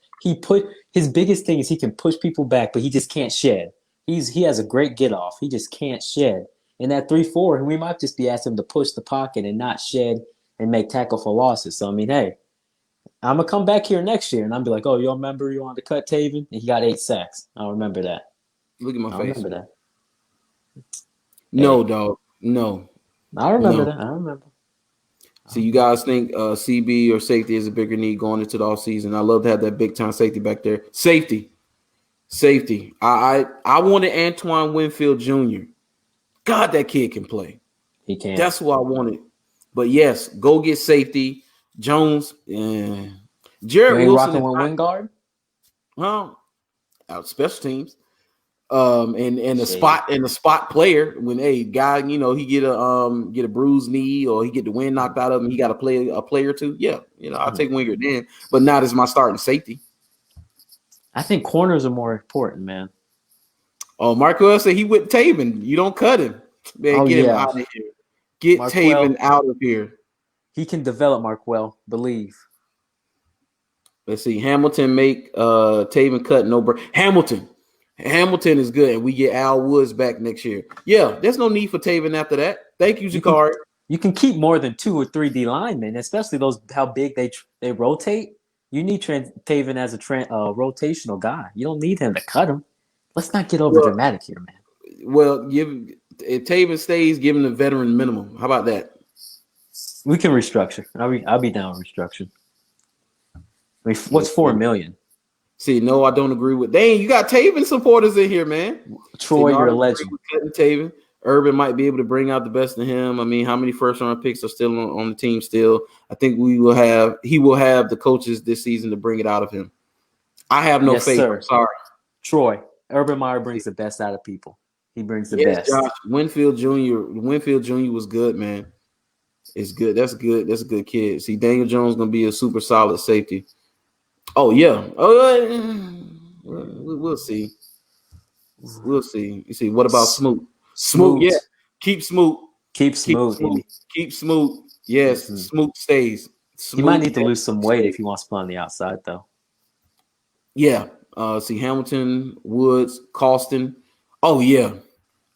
His biggest thing is he can push people back, but he just can't shed. He has a great get off. He just can't shed. In that 3-4, we might just be asking him to push the pocket and not shed and make tackle for losses. So I mean, hey, I'm gonna come back here next year and I'm be like, oh, you remember you wanted to cut Taven? And he got 8 sacks. I'll remember that. Look at my face. Remember that. No, dog. No. I remember that. I remember. So you guys think CB or safety is a bigger need going into the offseason? I love to have that big time safety back there. Safety. I wanted Antoine Winfield Jr. God, that kid can play. He can. That's who I wanted. But yes, go get safety. Jones. Jared Wilson. Rocking with Wingard? Well, out special teams. And the spot player when guy, he get a bruised knee or he get the wind knocked out of him, he got to play a play or two. Yeah, I'll take Winger then, but not as my starting safety. I think corners are more important, man. Oh, Marquell said he with Taven. You don't cut him, man. Get him out of here. Get Taven out of here. He can develop, Marquell. Believe. Let's see. Hamilton make Taven cut no break. Hamilton is good, and we get Al Woods back next year. Yeah, there's no need for Taven after that. Thank you, Jakari. You can keep more than 2 or 3 D linemen, especially those how big they rotate. You need Taven as a rotational guy. You don't need him to cut him. Let's not get over dramatic here, man. Well, if Taven stays, give him the veteran minimum. How about that? We can restructure. I'll be down with restructure. I mean, what's $4 million? See, no, I don't agree with. Dang, you got Taven supporters in here, man. Troy, you're a legend. Cutting Taven. Urban might be able to bring out the best in him. I mean, how many first-round picks are still on the team still? I think he will have the coaches this season to bring it out of him. I have no faith. Sir. Sorry. Troy, Urban Meyer brings the best out of people. He brings the best. Josh, Winfield Jr. was good, man. It's good. That's good. That's a good kid. See, Daniel Jones going to be a super solid safety. Oh, yeah. We'll see. We'll see. You see, what about Smoot? Smoot, yeah. Keep Smoot. Keep Smoot. Keep Smoot. Yes, Smoot stays. He might need to lose some weight if he wants to play on the outside, though. Yeah. See, Hamilton, Woods, Costin. Oh, yeah.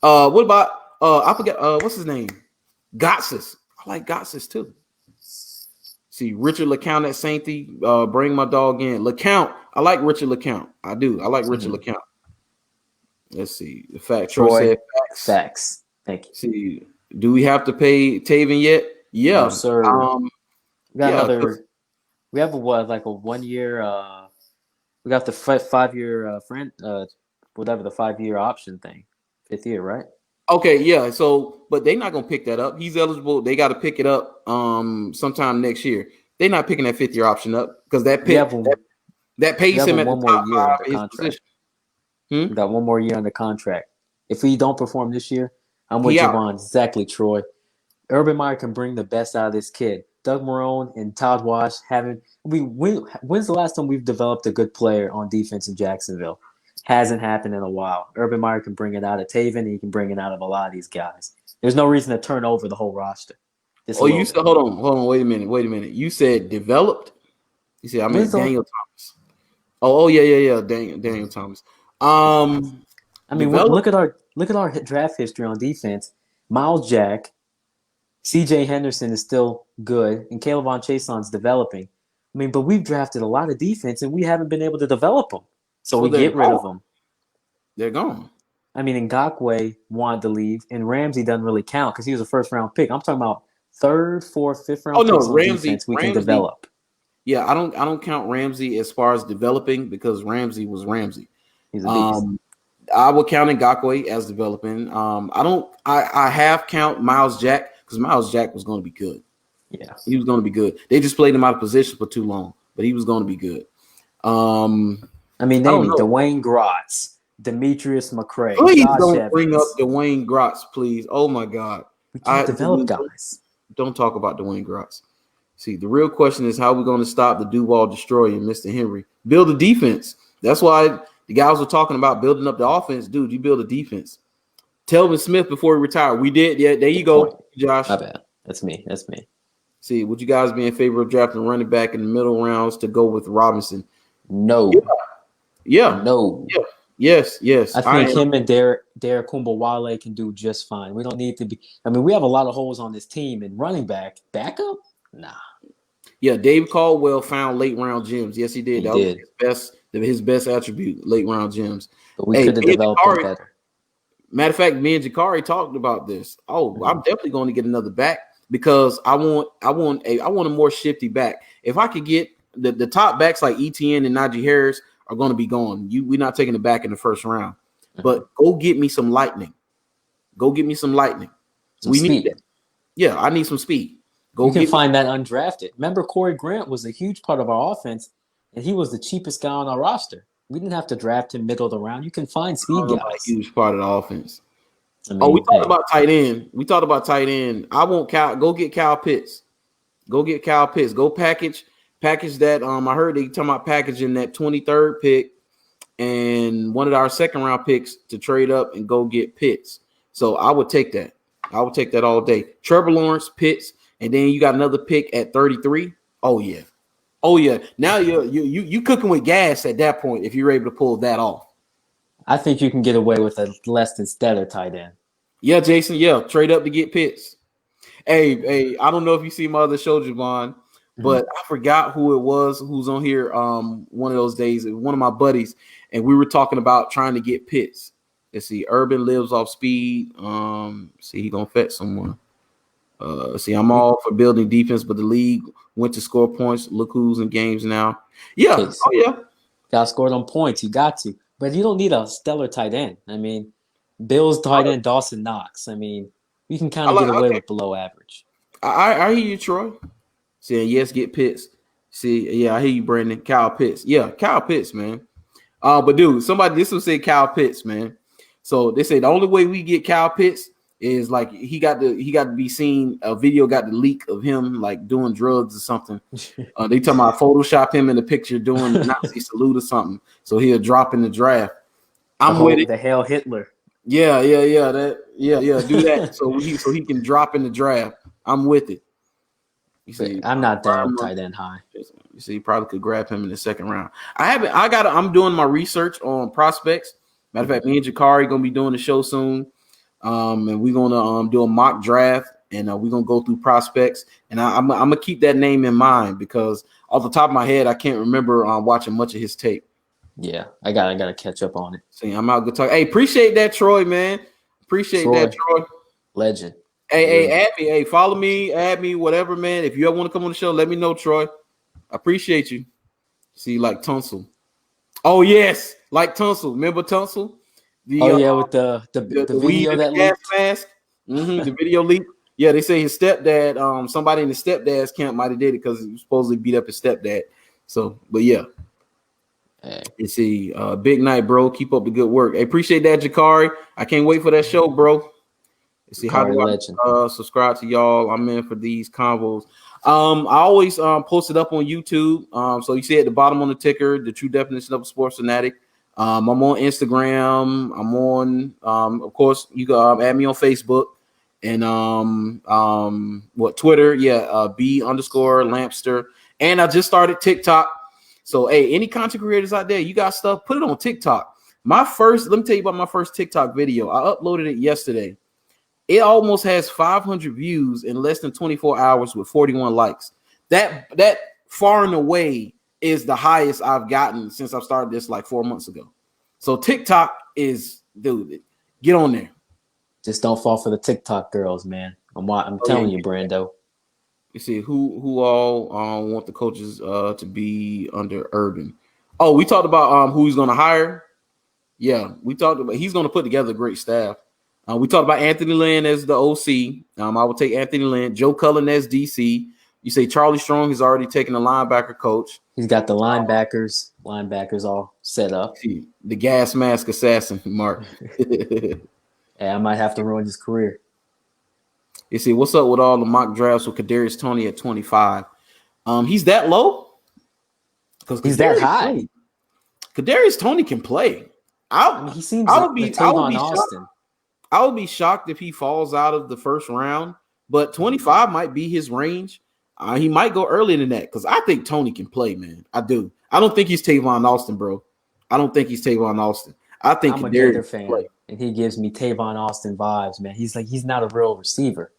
What about I forget what's his name? Gotsis. I like Gotsis too. See, Richard LeCount at safety. Bring my dog in. LeCount. I like Richard LeCount. I do. I like Richard LeCount. Let's see. The fact Troy said facts. Thank you. See, do we have to pay Taven yet? Yeah. No, sir. We got another. We have a 1 year. We got the 5-year friend. Whatever the 5-year option thing. 5th year, right? Okay, yeah. So, but they're not gonna pick that up. He's eligible. They got to pick it up sometime next year. They're not picking that 5th year option up because that pays him at the top 5 of his position. We got 1 more year under contract. If we don't perform this year, I'm with Javon. Exactly, Troy. Urban Meyer can bring the best out of this kid. Doug Marrone and Todd Wash when's the last time we've developed a good player on defense in Jacksonville? Hasn't happened in a while. Urban Meyer can bring it out of Taven, and he can bring it out of a lot of these guys. There's no reason to turn over the whole roster. You said hold on, wait a minute. You said developed? You said Daniel Thomas. Oh yeah, Daniel Thomas. I mean, look at our draft history on defense. Miles Jack, C.J. Henderson is still good, and Caleb Chaison's developing. I mean, but we've drafted a lot of defense, and we haven't been able to develop them. So we they're get rid of gone. them. They're gone. I mean, Ngakoue wanted to leave, and Ramsey doesn't really count because he was a first-round pick. I'm talking about third, fourth, fifth-round picks on defense we can develop. Yeah, I don't count Ramsey as far as developing because Ramsey was Ramsey. He's a beast. I would count Ngakoue as developing. I have count Miles Jack because Miles Jack was going to be good. Yeah, he was going to be good. They just played him out of position for too long, but he was going to be good. I mean, name me Dwayne Grotz, Demetrius McCray. Please Josh don't Evans. bring up Dwayne Grotz, please. Oh my God, we can't develop guys. Don't talk about Dwayne Grotz. See, the real question is how we're going to stop the Duval destroyer and Mr. Henry. Build a defense. That's why the guys were talking about building up the offense. Dude, you build a defense. Telvin Smith before he retired. We did. Yeah, there you go, Josh. My bad. That's me. See, would you guys be in favor of drafting running back in the middle rounds to go with Robinson? No. Yeah. No. Yeah. Yes. I think him and Derek Kumbawale can do just fine. We don't need to be. I mean, we have a lot of holes on this team. And running back, backup? Nah. Yeah, Dave Caldwell found late round gems. Yes, he did. That was his best attribute, late round gems. But we could have developed them better. Matter of fact, me and Jakari talked about this. Oh, I'm definitely going to get another back because I want a more shifty back. If I could get the top backs like ETN and Najee Harris are going to be gone. We're not taking it back in the first round. But go get me some lightning. We need that. Yeah, I need some speed. You can find that undrafted. Remember, Corey Grant was a huge part of our offense, and he was the cheapest guy on our roster. We didn't have to draft him middle of the round. You can find speed guys. A huge part of the offense. I mean, we talked about tight end. I want Cal. Go get Kyle Pitts. Go package that. I heard they talking about packaging that 23rd pick and one of our second round picks to trade up and go get Pitts. So I would take that. All day. Trevor Lawrence, Pitts, and then you got another pick at 33. Oh yeah. Now you cooking with gas at that point if you're able to pull that off. I think you can get away with a less than stellar tight end. Yeah, Jason. Yeah, trade up to get Pitts. Hey, I don't know if you see my other show, Javon, but I forgot who it was who's on here. One of those days, one of my buddies, and we were talking about trying to get Pitts. Let's see, Urban lives off speed. See, he gonna fetch someone. See, I'm all for building defense, but the league went to score points. Look who's in games now. Yeah, got scored on points. You got to, but you don't need a stellar tight end. I mean, Bills tight end Dawson Knox. I mean, you can kind of get away with below average. I hear you, Troy. Saying yes, get Pitts. See, yeah, I hear you, Brandon. Kyle Pitts. Yeah, Kyle Pitts, man. But dude, this will say Kyle Pitts, man. So they say the only way we get Kyle Pitts is like he got to be seen. A video got the leak of him like doing drugs or something. They talking about Photoshop him in the picture doing the Nazi salute or something. So he'll drop in the draft. I'm with it. The Hail Hitler. Yeah. Do that so he can drop in the draft. I'm with it. You see, I'm not down tight end high. You see, you probably could grab him in the second round. I'm doing my research on prospects. Matter of fact, me and Jakari gonna be doing the show soon. And we're gonna do a mock draft, and we're gonna go through prospects. And I'm gonna keep that name in mind because off the top of my head, I can't remember watching much of his tape. Yeah, I gotta catch up on it. See, I'm out good talk. Hey, appreciate that, Troy, man. Appreciate that, Troy. Legend. Hey, add me. Hey, follow me, add me, whatever, man. If you ever want to come on the show, let me know, Troy. I appreciate you. See, like Tunsil. Oh yes, like Tunsil. Remember Tunsil? With the video that gas mask. The video leak. Yeah, they say his stepdad. Somebody in the stepdad's camp might have did it because he supposedly beat up his stepdad. So, but yeah. Hey. You see, big night, bro. Keep up the good work. I appreciate that, Jakari. I can't wait for that show, bro. You see, how do I subscribe to y'all? I'm in for these convos. I always post it up on YouTube. So you see at the bottom on the ticker, the true definition of a sports fanatic. I'm on Instagram. I'm on, of course, you can add me on Facebook and Twitter. Yeah, B_Lampster. And I just started TikTok. So hey, any content creators out there, you got stuff, put it on TikTok. Let me tell you about my first TikTok video. I uploaded it yesterday. It almost has 500 views in less than 24 hours with 41 likes. That far and away is the highest I've gotten since I've started this like 4 months ago. So TikTok is, dude, get on there. Just don't fall for the TikTok girls, man. I'm telling you, Brando. You see who all want the coaches to be under Urban. Oh, we talked about who he's going to hire. Yeah, we talked about he's going to put together a great staff. We talked about Anthony Lynn as the OC. I would take Anthony Lynn. Joe Cullen as DC. You say Charlie Strong has already taken the linebacker coach. He's got the linebackers all set up. See, the gas mask assassin, Mark. Hey, I might have to ruin his career. You see, what's up with all the mock drafts with Kadarius Toney at 25? He's that low? Because he's that high. Kadarius Toney can play. He seems like Tavon Austin. I would be shocked if he falls out of the first round, but 25 might be his range. He might go earlier than that because I think Toney can play, man. I do. I don't think he's Tavon Austin, bro. I don't think he's Tavon Austin. I think I'm a Gator fan, and he gives me Tavon Austin vibes, man. He's not a real receiver.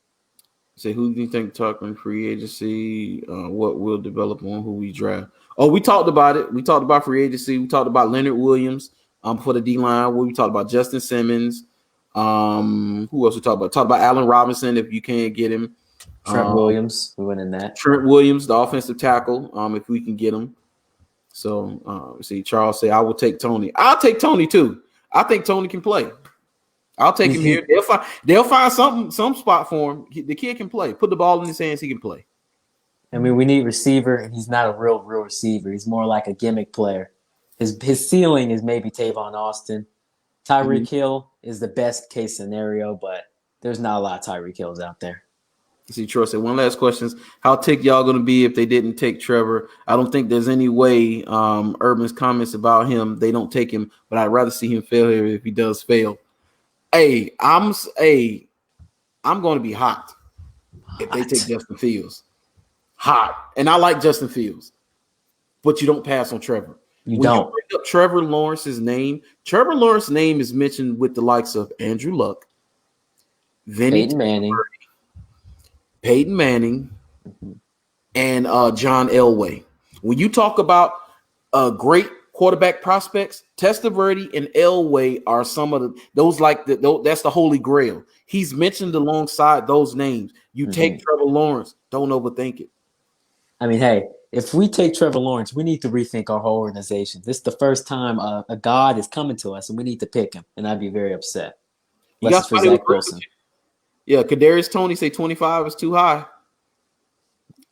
Say, who do you think talking free agency? What will develop on who we draft? Oh, we talked about it. We talked about free agency. We talked about Leonard Williams for the D line. We talked about Justin Simmons. Who else we talked about? Talked about Allen Robinson if you can't get him. Trent Williams, we went in that. Trent Williams, the offensive tackle, if we can get him. So, see, Charles say, I will take Toney. I'll take Toney too. I think Toney can play. I'll take him here. They'll find some spot for him. The kid can play. Put the ball in his hands. He can play. I mean, we need receiver, and he's not a real receiver. He's more like a gimmick player. His ceiling is maybe Tavon Austin. Tyreek Hill is the best case scenario, but there's not a lot of Tyreek Hills out there. See, Troy said, one last question. How ticked y'all going to be if they didn't take Trevor? I don't think there's any way Urban's comments about him, they don't take him, but I'd rather see him fail here if he does fail. Hey, I'm going to be hot if they take Justin Fields. Hot. And I like Justin Fields, but you don't pass on Trevor. You don't. You bring up Trevor Lawrence's name, Trevor Lawrence's name is mentioned with the likes of Andrew Luck, Peyton Manning, and John Elway. When you talk about great quarterback prospects, Testaverde and Elway are some of those that's the holy grail. He's mentioned alongside those names. You take Trevor Lawrence, don't overthink it. I mean, hey, if we take Trevor Lawrence, we need to rethink our whole organization. This is the first time a god is coming to us, and we need to pick him. And I'd be very upset. Unless it's for Zach Wilson. Yeah, Kadarius Toney say 25 is too high.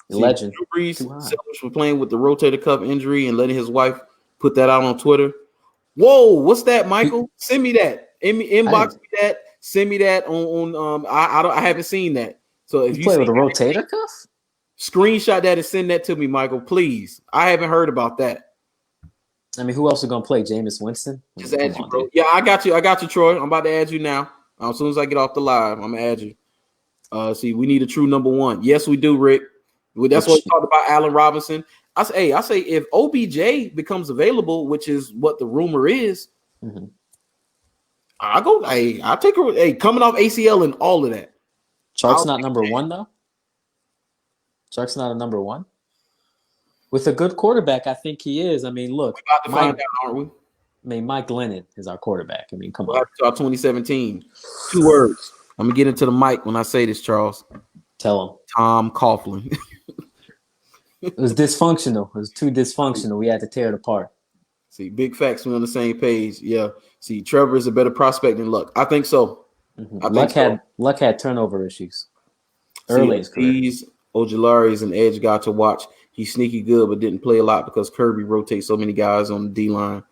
Legend. Drew Brees selfish for playing with the rotator cuff injury and letting his wife put that out on Twitter. Whoa, what's that, Michael? Send me that. Inbox me that. Send me that on I haven't seen that. So if you play with a rotator cuff, screenshot that and send that to me, Michael, please. I haven't heard about that. I mean, who else is gonna play? Jameis Winston? Just add you, bro. Dude. Yeah, I got you, Troy. I'm about to add you now. As soon as I get off the live, I'm gonna add you. See, we need a true number one. Yes, we do, Rick. That's what we talked about. Allen Robinson. I say, if OBJ becomes available, which is what the rumor is, I go. Hey, I take her. Hey, coming off ACL and all of that. Chark's not number one though. Chark's not a number one. With a good quarterback, I think he is. I mean, look, we're about to find out, aren't we? I mean, Mike Glennon is our quarterback. I mean, come on. Our 2017. 2 words. I'm gonna get into the mic when I say this, Charles. Tell him. Tom Coughlin. It was dysfunctional. It was too dysfunctional. We had to tear it apart. See, big facts. We're on the same page. Yeah. See, Trevor is a better prospect than Luck. I think so. Luck had turnover issues early in his career. Ojulari is an edge guy to watch. He's sneaky good, but didn't play a lot because Kirby rotates so many guys on the D line.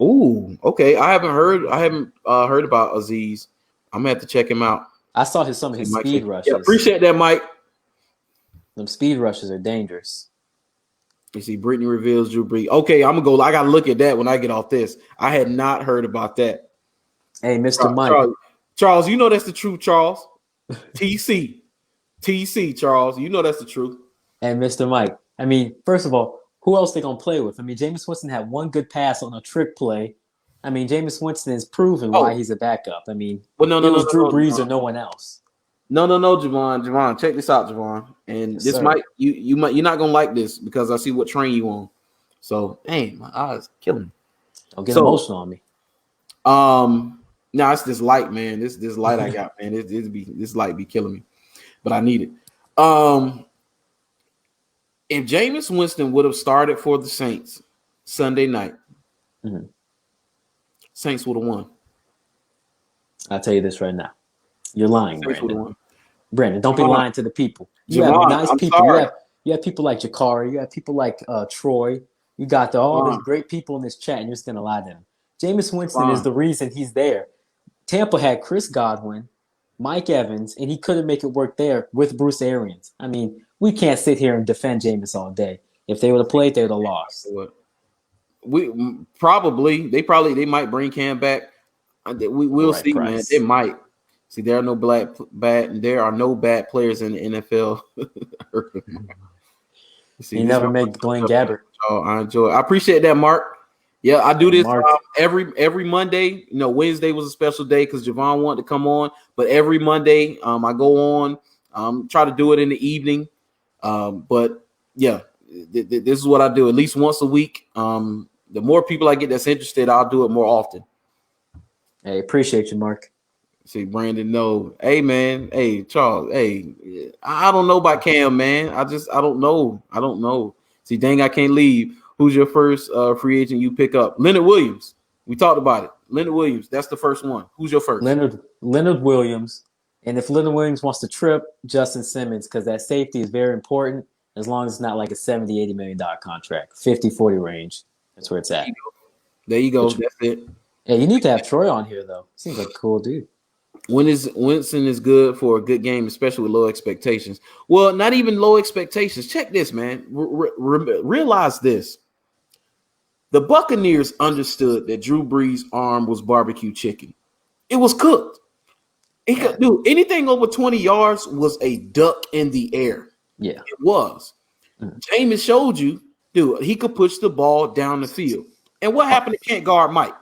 Ooh, okay. I haven't heard about Aziz. I'm gonna have to check him out. I saw some of his speed rushes. Yeah, appreciate that, Mike. Them speed rushes are dangerous. You see, Brittany reveals Drew Brees. Okay, I'm gonna go. I gotta look at that when I get off this. I had not heard about that. Hey, Mr. Mike. Charles, you know that's the truth, Charles. TC, Charles. You know that's the truth. And Mr. Mike. I mean, first of all, who else they gonna play with? I mean, Jameis Winston had one good pass on a trick play I mean, Jameis Winston has proven why he's a backup. I mean, well, it was Drew Brees or no one else. No, Javon, check this out, Javon. And Yes, this sir. might you're not gonna like this because I see what train you on. So, dang, my eyes killing me. Don't get emotional on me. Now it's this light, man. This light I got, man. This light be killing me, but I need it. If Jameis Winston would have started for the Saints Sunday night, Saints would have won. I'll tell you this right now. You're lying, Brandon. Brandon, don't be lying to the people. You Javon, have nice people. You have people like Jakari. You have people like Troy. You got all these great people in this chat, and you're just going to lie to them. Jameis Winston is the reason he's there. Tampa had Chris Godwin, Mike Evans, and he couldn't make it work there with Bruce Arians. I mean, we can't sit here and defend Jameis all day. If they would have played, they would have lost. They might bring Cam back. We'll see, price. Man. They might. See, there are no bad players in the NFL. See, you never make Blaine Gabbert. Oh, I enjoy it. I appreciate that, Mark. Yeah, I do this every Monday. You know, Wednesday was a special day because Javon wanted to come on. But every Monday, I go on. Try to do it in the evening. But yeah, this is what I do at least once a week. The more people I get that's interested, I'll do it more often. Hey, appreciate you, Mark. See, Brandon, no. Hey, man. Hey, Charles. Hey, I don't know about Cam, man. I don't know. See, dang, I can't leave. Who's your first free agent you pick up? Leonard Williams. We talked about it. Leonard Williams. That's the first one. Who's your first? Leonard Williams. And if Leonard Williams wants to trip, Justin Simmons, because that safety is very important as long as it's not like a $70, $80 million contract. 50-40 range. That's where it's at. There you go. That's it. Yeah, you need to have Troy on here, though. Seems like a cool dude. Winston is good for a good game, especially with low expectations. Well, not even low expectations. Check this, man. Realize this. The Buccaneers understood that Drew Brees' arm was barbecue chicken. It was cooked. He could do anything over 20 yards was a duck in the air. Yeah, it was. Jameis showed you, dude, he could push the ball down the field. And what happened to can't guard Mike?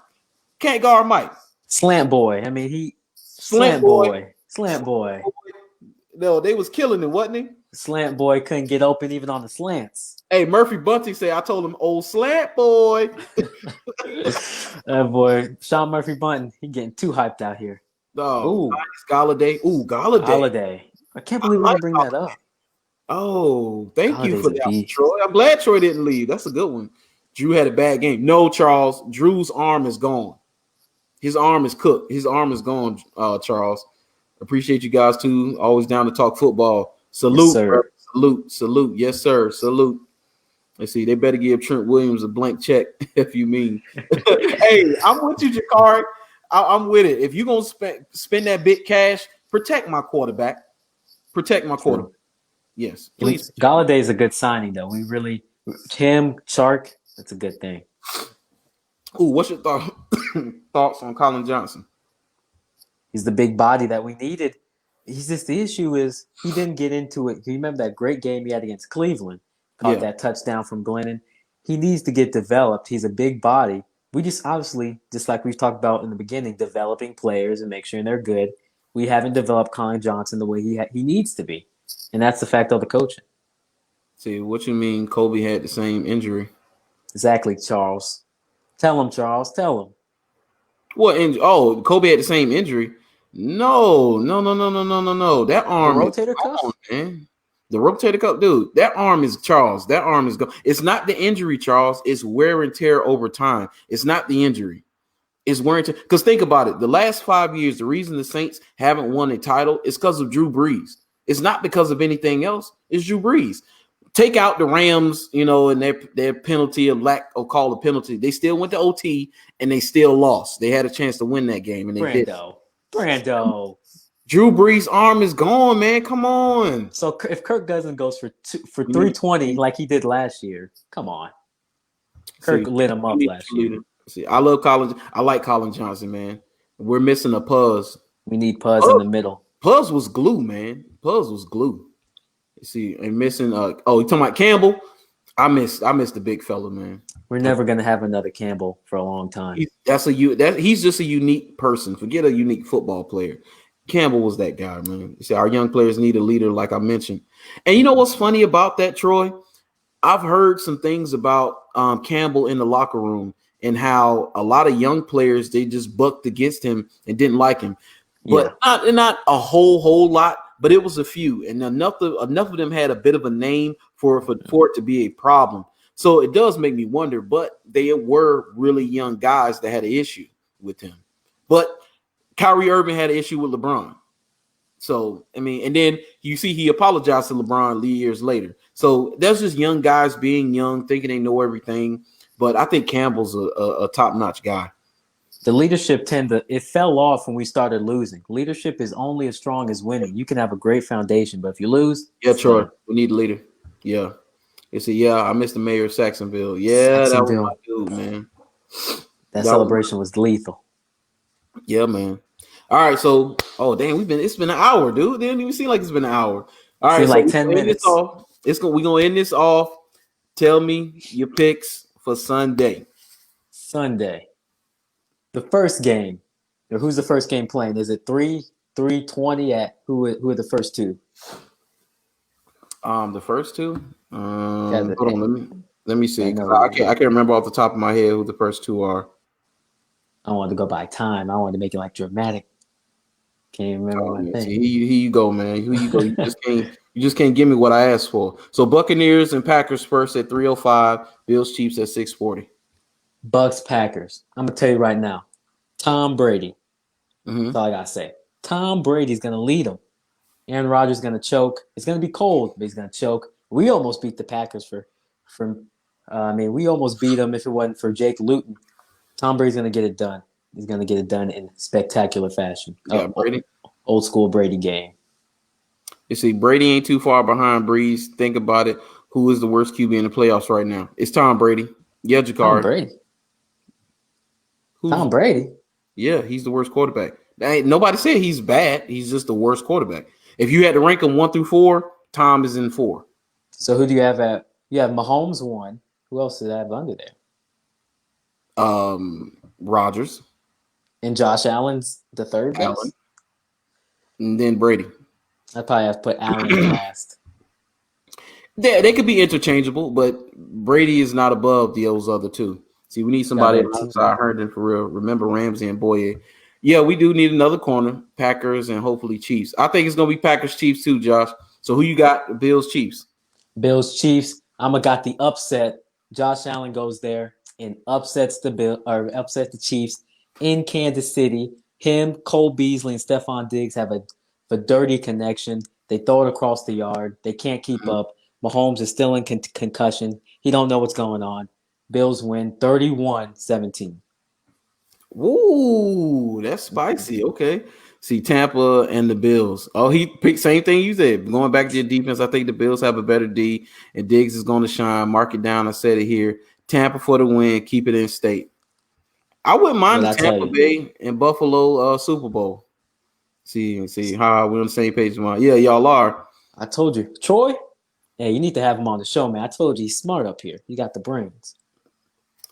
Can't guard Mike. Slant boy. I mean, Slant boy. No, they was killing him, wasn't he? Slant boy couldn't get open even on the slants. Hey, Murphy Bunting said, I told him, old slant boy. That boy, Sean Murphy Bunting, he getting too hyped out here. Oh, nice. Galladay. Ooh, Galladay. I can't believe we didn't bring that up. Oh, thank you for that, Troy. I'm glad Troy didn't leave. That's a good one. Drew had a bad game. No, Charles. Drew's arm is gone. His arm is cooked. His arm is gone, Charles. Appreciate you guys, too. Always down to talk football. Salute, yes, sir. Salute. Yes, sir. Salute. Let's see. They better give Trent Williams a blank check, if you mean. Hey, I'm with you, Jakari. I'm with it. If you're going to spend that big cash, protect my quarterback. Protect my quarterback. Yes, please. Galladay is a good signing, though. Tim, Chark, that's a good thing. Ooh, what's your thoughts on Colin Johnson? He's the big body that we needed. He's just the issue is he didn't get into it. You remember that great game he had against Cleveland? Caught that touchdown from Glennon. He needs to get developed. He's a big body. We just obviously, just like we've talked about in the beginning, developing players and make sure they're good. We haven't developed Colin Johnson the way he needs to be. And that's the fact of the coaching. See, what you mean Kobe had the same injury? Exactly, Charles. Tell him, Charles. Tell him. What injury? Oh, Kobe had the same injury. No. That arm the rotator cuff, man. The rotator cuff, dude. That arm is Charles. That arm is gone. It's not the injury, Charles. It's wear and tear over time. It's not the injury. It's wear and tear. Because think about it. The last 5 years, the reason the Saints haven't won a title is because of Drew Brees. It's not because of anything else. It's Drew Brees. Take out the Rams, and their penalty of lack of call a penalty. They still went to OT and they still lost. They had a chance to win that game and they did. Brando. Drew Brees' arm is gone, man. Come on. So if Kirk Cousins goes for 320 like he did last year, come on. Kirk lit him up last year. See, I love Colin. I like Colin Johnson, man. We're missing a Puz. We need Puz in the middle. Puz was glue, man. Puz was glue. See, and missing. You talking about Campbell? I miss the big fella, man. We're never gonna have another Campbell for a long time. He's just a unique person. Forget a unique football player. Campbell was that guy, man. You see, our young players need a leader, like I mentioned. And you know what's funny about that, Troy? I've heard some things about Campbell in the locker room and how a lot of young players, they just bucked against him and didn't like him. But not a whole lot, but it was a few, and enough of them had a bit of a name for it to be a problem. So it does make me wonder, but they were really young guys that had an issue with him. But Kyrie Irving had an issue with LeBron. So, I mean, and then you see he apologized to LeBron years later. So there's just young guys being young, thinking they know everything. But I think Campbell's a top-notch guy. The leadership it fell off when we started losing. Leadership is only as strong as winning. You can have a great foundation, but if you lose, yeah, Troy, we need a leader. Yeah. You see, I missed the mayor of Saxonville. Yeah, that was my dude, man. That celebration was lethal. Yeah, man. All right, so damn, it's been an hour, dude. It didn't even seem like it's been an hour. All right, so like 10 minutes. We're gonna end this off. Tell me your picks for Sunday. Sunday. The first game. Who's the first game playing? Is it 3:20 at who are the first two? The first two? Hold on, let me see. I can't remember off the top of my head who the first two are. I wanted to go by time. I wanted to make it like dramatic. Can't remember my thing. Here you go, man. Here you go. You just can't give me what I asked for. So Buccaneers and Packers first at 3:05. Bills Chiefs at 6:40. Bucks Packers. I'm gonna tell you right now. Tom Brady. Mm-hmm. That's all I gotta say. Tom Brady's gonna lead them. Aaron Rodgers is gonna choke. It's gonna be cold, but he's gonna choke. We almost beat the Packers we almost beat them if it wasn't for Jake Luton. Tom Brady's gonna get it done. He's gonna get it done in spectacular fashion. Yeah, Brady. Old school Brady game. You see, Brady ain't too far behind Breeze. Think about it. Who is the worst QB in the playoffs right now? It's Tom Brady. Yeah, Jakar. Tom Brady. Tom Brady. Yeah, he's the worst quarterback. Nobody said he's bad. He's just the worst quarterback. If you had to rank them 1 through 4, Tom is in 4. So who do you have at? You have Mahomes 1. Who else did I have under there? Rodgers. And Josh Allen's the third best? And then Brady. I'd probably have put Allen last. They could be interchangeable, but Brady is not above those other two. See, we need somebody outside Herndon for real. Remember Ramsey and Boye. Yeah, we do need another corner, Packers and hopefully Chiefs. I think it's going to be Packers Chiefs too, Josh. So who you got? Bills Chiefs. Bills Chiefs. I'm got the upset. Josh Allen goes there and upsets the Chiefs in Kansas City. Him, Cole Beasley, and Stephon Diggs have a dirty connection. They throw it across the yard. They can't keep up. Mahomes is still in concussion. He don't know what's going on. Bills win 31-17. Ooh, that's spicy. Okay. See, Tampa and the Bills. Oh, he picked same thing you said. Going back to your defense, I think the Bills have a better D, and Diggs is going to shine. Mark it down. I said it here. Tampa for the win. Keep it in state. I wouldn't mind the Tampa Bay and Buffalo Super Bowl. See how we're on the same page. Yeah, y'all are. I told you. Troy, hey, you need to have him on the show, man. I told you he's smart up here. He got the brains.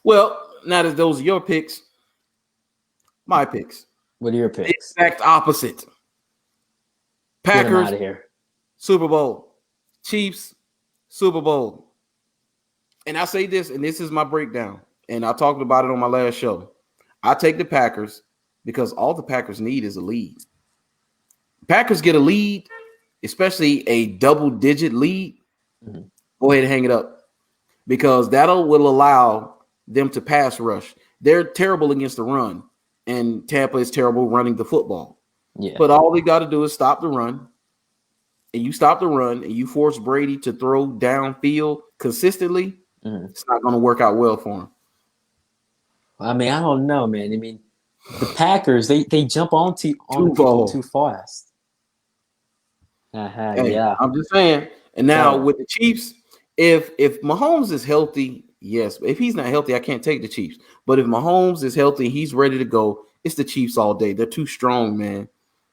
Well, now that those are your picks, my picks. What are your picks? Exact opposite. Packers, out of here. Super Bowl. Chiefs, Super Bowl. And I say this, and this is my breakdown, and I talked about it on my last show. I take the Packers because all the Packers need is a lead. Packers get a lead, especially a double-digit lead. Mm-hmm. Go ahead and hang it up because will allow them to pass rush. They're terrible against the run, and Tampa is terrible running the football. Yeah. But all they got to do is stop the run, and you stop the run, and you force Brady to throw downfield consistently. Mm-hmm. It's not going to work out well for him. I mean, I don't know, man. I mean, the Packers they jump on people too fast. Hey, yeah, I'm just saying. And now with the Chiefs, if Mahomes is healthy, yes. If he's not healthy, I can't take the Chiefs. But if Mahomes is healthy, he's ready to go. It's the Chiefs all day. They're too strong, man.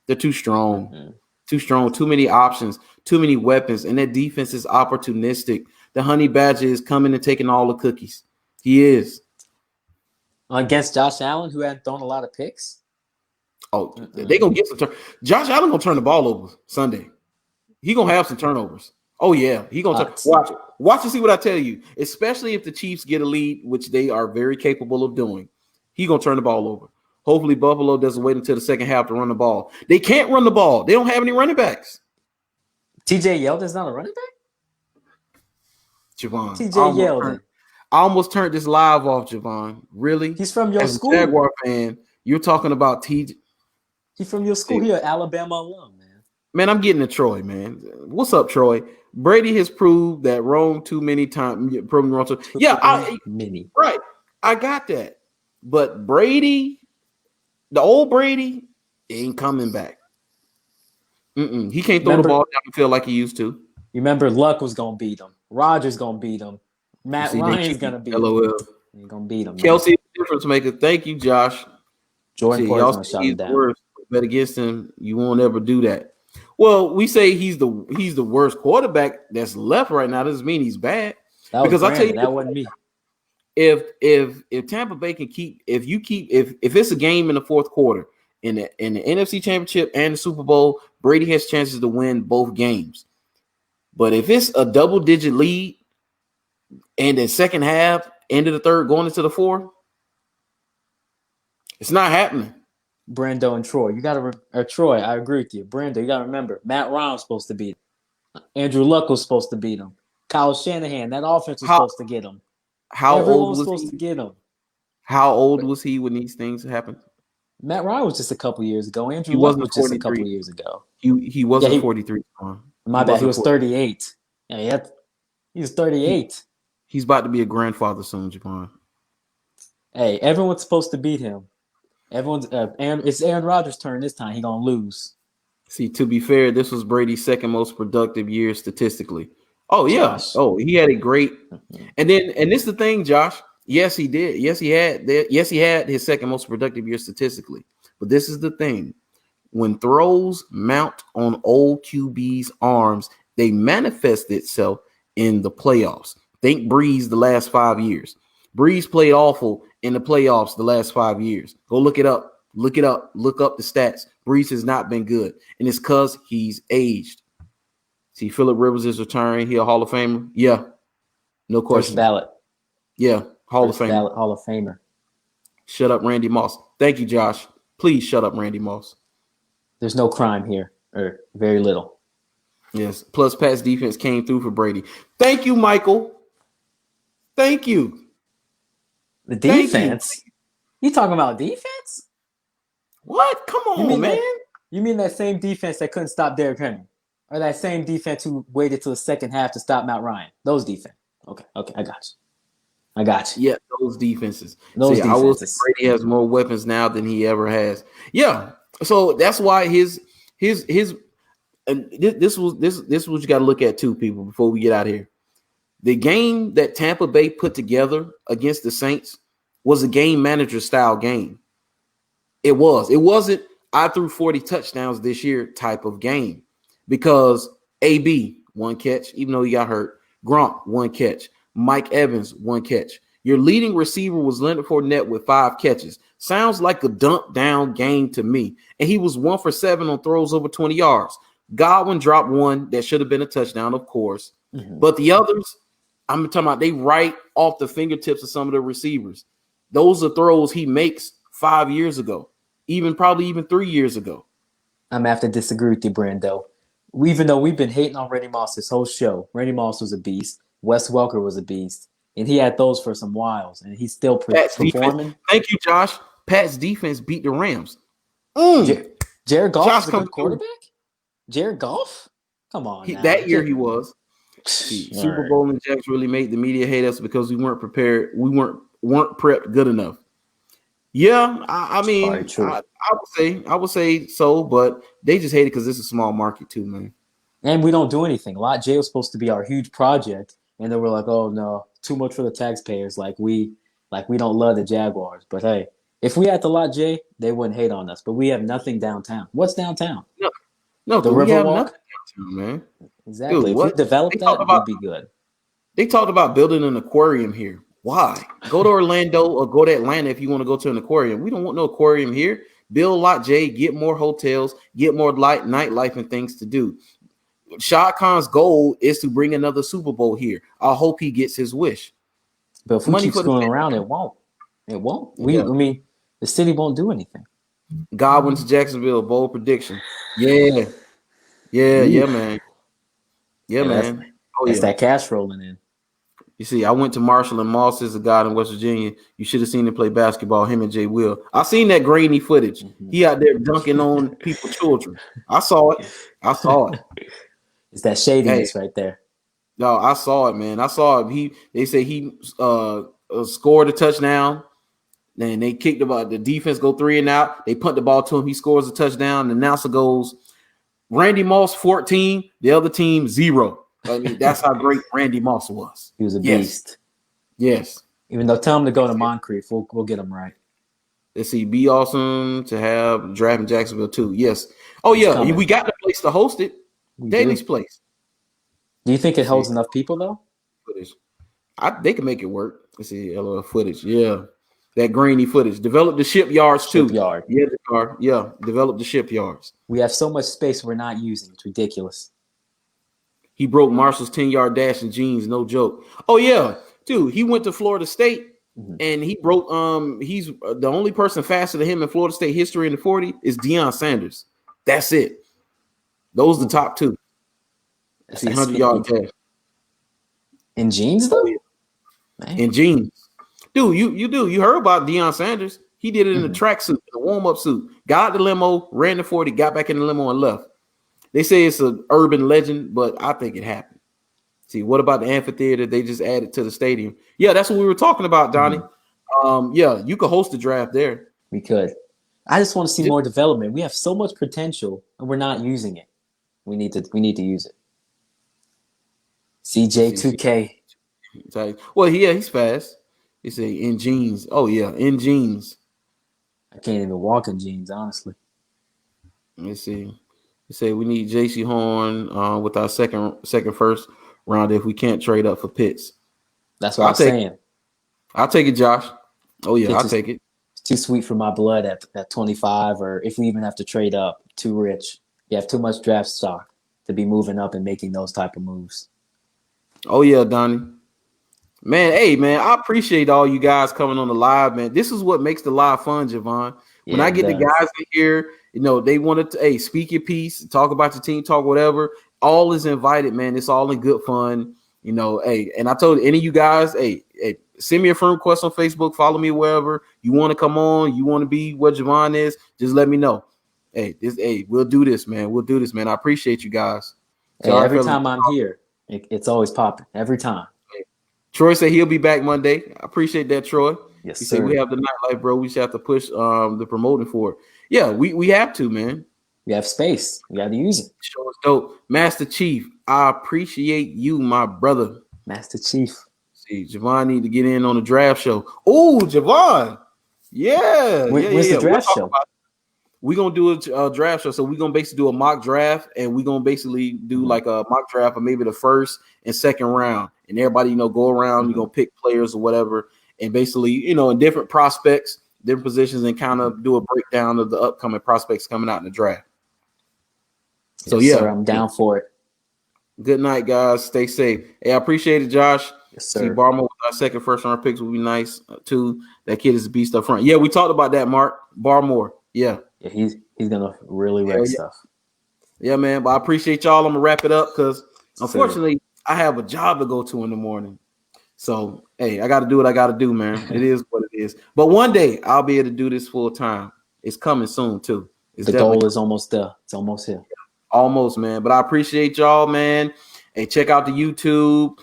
They're too strong. Mm-hmm. Too strong. Too many options. Too many weapons. And their defense is opportunistic. the honey badger is coming and taking all the cookies. He is. Against Josh Allen, who hadn't thrown a lot of picks. Oh, they gonna get some turn. Josh Allen gonna turn the ball over Sunday. He gonna have some turnovers. Oh yeah, he gonna watch it. Watch and see what I tell you. Especially if the Chiefs get a lead, which they are very capable of doing. He gonna turn the ball over. Hopefully, Buffalo doesn't wait until the second half to run the ball. They can't run the ball. They don't have any running backs. TJ Yeldon's not a running back. Javon. TJ Yeldon. I almost turned this live off, Javon. Really? He's from your school. As a Jaguar fan, you're talking about TJ. He's from your school here, Alabama alum, man. Man, I'm getting to Troy, man. What's up, Troy? Brady has proved that wrong too many times. Proven wrong too. Yeah, many. Right. I got that. But Brady, the old Brady, ain't coming back. He can't throw the ball down the field like he used to. You remember Luck was gonna beat him. Rodgers gonna beat him. Matt Ryan's gonna beat him. LOL. He's gonna beat him. Kelsey, difference maker. Thank you, Josh. Jordan Poyer's gonna shut him down. Bet against him, you won't ever do that. Well, we say he's the worst quarterback that's left right now. Doesn't mean he's bad. Because I tell you, that wasn't me. If Tampa Bay can keep if it's a game in the fourth quarter in the NFC Championship and the Super Bowl, Brady has chances to win both games. But if it's a double-digit lead and the second half, end of the third, going into the fourth, it's not happening. Brando and Troy, Troy, I agree with you. Brando, you gotta remember, Matt Ryan was supposed to beat him. Andrew Luck was supposed to beat him. Kyle Shanahan, that offense was supposed to get him. Everyone was supposed to get him. How old was he when these things happened? Matt Ryan was just a couple years ago. Andrew Luck was just a couple years ago. He wasn't 43. My bad. He was 38. Yeah, he was 38. He's about to be a grandfather soon, Javon. Hey, everyone's supposed to beat him. It's Aaron Rodgers' turn this time. He gonna lose. See, to be fair, this was Brady's second most productive year statistically. Oh yeah. Josh. Oh, he had a great. And this is the thing, Josh. Yes, he did. Yes, he had. Yes, he had his second most productive year statistically. But this is the thing: when throws mount on old QB's arms, they manifest itself in the playoffs. Think Breeze the last 5 years. Breeze played awful in the playoffs the last 5 years. Go look it up. Look it up. Look up the stats. Breeze has not been good, and it's because he's aged. See, Phillip Rivers is retiring. He a Hall of Famer? Yeah. No question. First ballot. Yeah, Hall of Famer. Ballot Hall of Famer. Shut up, Randy Moss. Thank you, Josh. Please shut up, Randy Moss. There's no crime here, or very little. Yes. Plus, Pat's defense came through for Brady. Thank you, Michael. Thank you. The defense? You talking about defense? What? Come on, man. You mean that same defense that couldn't stop Derrick Henry? Or that same defense who waited till the second half to stop Matt Ryan? Those defense. Okay, I got you. Yeah, those defenses. I will say Brady has more weapons now than he ever has. Yeah, so that's why his and this was what you got to look at too, people, before we get out of here. The game that Tampa Bay put together against the Saints was a game manager style game. It wasn't I threw 40 touchdowns this year type of game, because AB, one catch, even though he got hurt. Gronk, one catch. Mike Evans, one catch. Your leading receiver was Leonard Fournette with 5 catches. Sounds like a dump down game to me. And he was 1 for 7 on throws over 20 yards. Godwin dropped one that should have been a touchdown, of course. Mm-hmm. But the others, I'm talking about, they right off the fingertips of some of the receivers. Those are throws he makes 5 years ago, probably even 3 years ago. I'm going to have to disagree with you, Brando. Even though we've been hating on Randy Moss this whole show, Randy Moss was a beast. Wes Welker was a beast. And he had those for some whiles, and he's still performing. Defense. Thank you, Josh. Pat's defense beat the Rams. Jared Goff is a good quarterback? Jared Goff? Come on. That year he was. Super Bowl and Jags really made the media hate us because we weren't prepared. We weren't prepped good enough. Yeah, I mean, I would say so, but they just hate it because it's a small market too, man. And we don't do anything. Lot J was supposed to be our huge project, and then we're like, oh no, too much for the taxpayers. Like we don't love the Jaguars. But hey, if we had the Lot J, they wouldn't hate on us. But we have nothing downtown. What's downtown? No, the Riverwalk, downtown, man. Exactly. Dude, if we develop that, we'd be good. They talked about building an aquarium here. Why? Go to Orlando or go to Atlanta if you want to go to an aquarium. We don't want no aquarium here. Build Lot J, get more hotels, get more nightlife and things to do. Shad Khan's goal is to bring another Super Bowl here. I hope he gets his wish. But if we keep screwing around, it won't. It won't. I mean, the city won't do anything. Godwin to Jacksonville, bold prediction. Yeah, man. Yeah, man. That's that cash rolling in. You see, I went to Marshall, and Moss is a guy in West Virginia. You should have seen him play basketball, him and Jay Will. I seen that grainy footage. He out there dunking on people's children. I saw it. It's that shadiness right there. No, I saw it, man. I saw it. They say he scored a touchdown. Then they kicked about the defense go 3 and out. They punt the ball to him. He scores a touchdown. The announcer goes, Randy Moss 14, the other team 0. I mean, that's how great Randy Moss was. He was a beast. Yes. Even though tell him to go to Moncrief, we'll get him right. Let's see. Be awesome to have draft in Jacksonville too. Yes. Oh yeah, we got the place to host it. Daly's place. Do you think it holds enough people though? Footage. They can make it work. Let's see. LOL footage. Yeah. That grainy footage. Develop the shipyards too. Shipyard. Yeah. Develop the shipyards. We have so much space we're not using. It's ridiculous. He broke Marshall's 10-yard dash in jeans, no joke. Oh yeah, dude. He went to Florida State and he broke. He's the only person faster than him in Florida State history in the 40 is Deion Sanders. That's it. Those are the top 2. See, 100-yard dash in jeans though. In jeans, dude. You heard about Deion Sanders? He did it in a tracksuit, in a warm-up suit. Got out the limo, ran the 40, got back in the limo and left. They say it's an urban legend, but I think it happened. See, what about the amphitheater they just added to the stadium? Yeah, that's what we were talking about, Donnie. Yeah, you could host the draft there. We could. I just want to see more development. We have so much potential, and we're not using it. We need to use it. CJ2K. Well, yeah, he's fast. He say in jeans. Oh yeah, in jeans. I can't even walk in jeans, honestly. Let's see. They say we need J.C. Horn with our second first round if we can't trade up for Pitts. That's what I'm saying. I'll take it, Josh. Oh yeah, I'll take it. It's too sweet for my blood at 25, or if we even have to trade up, too rich. You have too much draft stock to be moving up and making those type of moves. Oh yeah, Donnie. Man, hey man, I appreciate all you guys coming on the live, man. This is what makes the live fun, Javon. When I get the guys in here, they wanted to speak your piece, talk about your team, talk whatever. All is invited, man. It's all in good fun. And I told any of you guys, send me a friend request on Facebook, follow me wherever you want to come on, you want to be where Javon is, just let me know. We'll do this, man. I appreciate you guys. So every time I'm here, it's always popping. Every time. Troy said he'll be back Monday. I appreciate that, Troy. Yes, he sir. said we have the nightlife, bro. We just have to push the promoting for it. Yeah, we have to, man. We have space. We got to use it. Show us dope. Master Chief, I appreciate you, my brother. Master Chief. See, Javon need to get in on the draft show. Oh, Javon. Yeah. Where's the draft show? We're going to do a draft show. So we're going to basically do a mock draft, and we're going to basically do like a mock draft of maybe the first and second round. And everybody, go around, you're going to pick players or whatever. And basically, in different prospects, different positions, and kind of do a breakdown of the upcoming prospects coming out in the draft. So, yes, sir, I'm down for it. Good night, guys. Stay safe. Hey, I appreciate it, Josh. Yes, sir. See, Barmore with our second first-round picks would be nice, too. That kid is a beast up front. Yeah, we talked about that, Mark. Barmore. Yeah, he's going to really wreck stuff. Yeah, man. But I appreciate y'all. I'm going to wrap it up because, unfortunately, I have a job to go to in the morning. So, hey, I got to do what I got to do, man. It is what it is. But one day, I'll be able to do this full time. It's coming soon, too. The goal is almost there. It's almost here. Almost, man. But I appreciate y'all, man. Hey, check out the YouTube.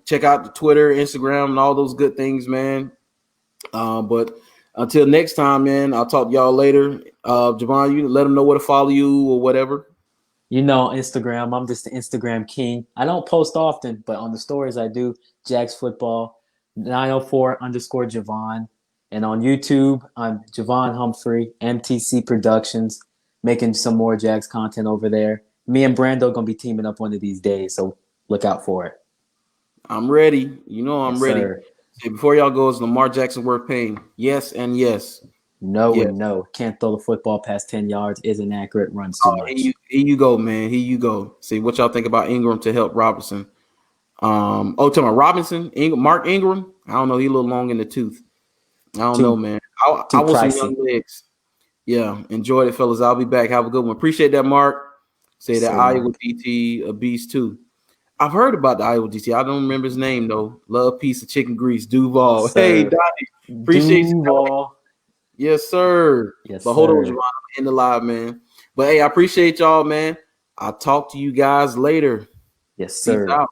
Check out the Twitter, Instagram, and all those good things, man. But until next time, man, I'll talk to y'all later. Javon, you let them know where to follow you or whatever. Instagram. I'm just the Instagram king. I don't post often, but on the stories I do. Jags Football, 904_Javon. And on YouTube, I'm Javon Humphrey, MTC Productions, making some more Jags content over there. Me and Brando going to be teaming up one of these days, so look out for it. I'm ready. You know I'm Yes, ready. sir. Say, before y'all go, is Lamar Jackson worth paying? Yes and yes. No Yes. and no. Can't throw the football past 10 yards. Isn't accurate. Runs too much. Here you go, man. Here you go. See what y'all think about Ingram to help Robinson. Talking about Robinson, Mark Ingram. I don't know. He a little long in the tooth. I don't know, man. I Too want some pricey. young legs. Yeah, enjoyed it, fellas. I'll be back. Have a good one. Appreciate that, Mark. Say that Sir, Iowa Mark. DT a beast too. I've heard about the Iowa DT. I don't remember his name though. Love piece of chicken grease, Yes, Duval. Hey, sir. Donnie. Appreciate you, Donnie. Duval. Yes, sir. Yes, But hold on, Javon. sir. I'm in the live, man. But hey, I appreciate y'all, man. I'll talk to you guys later. Yes, Peace sir. out.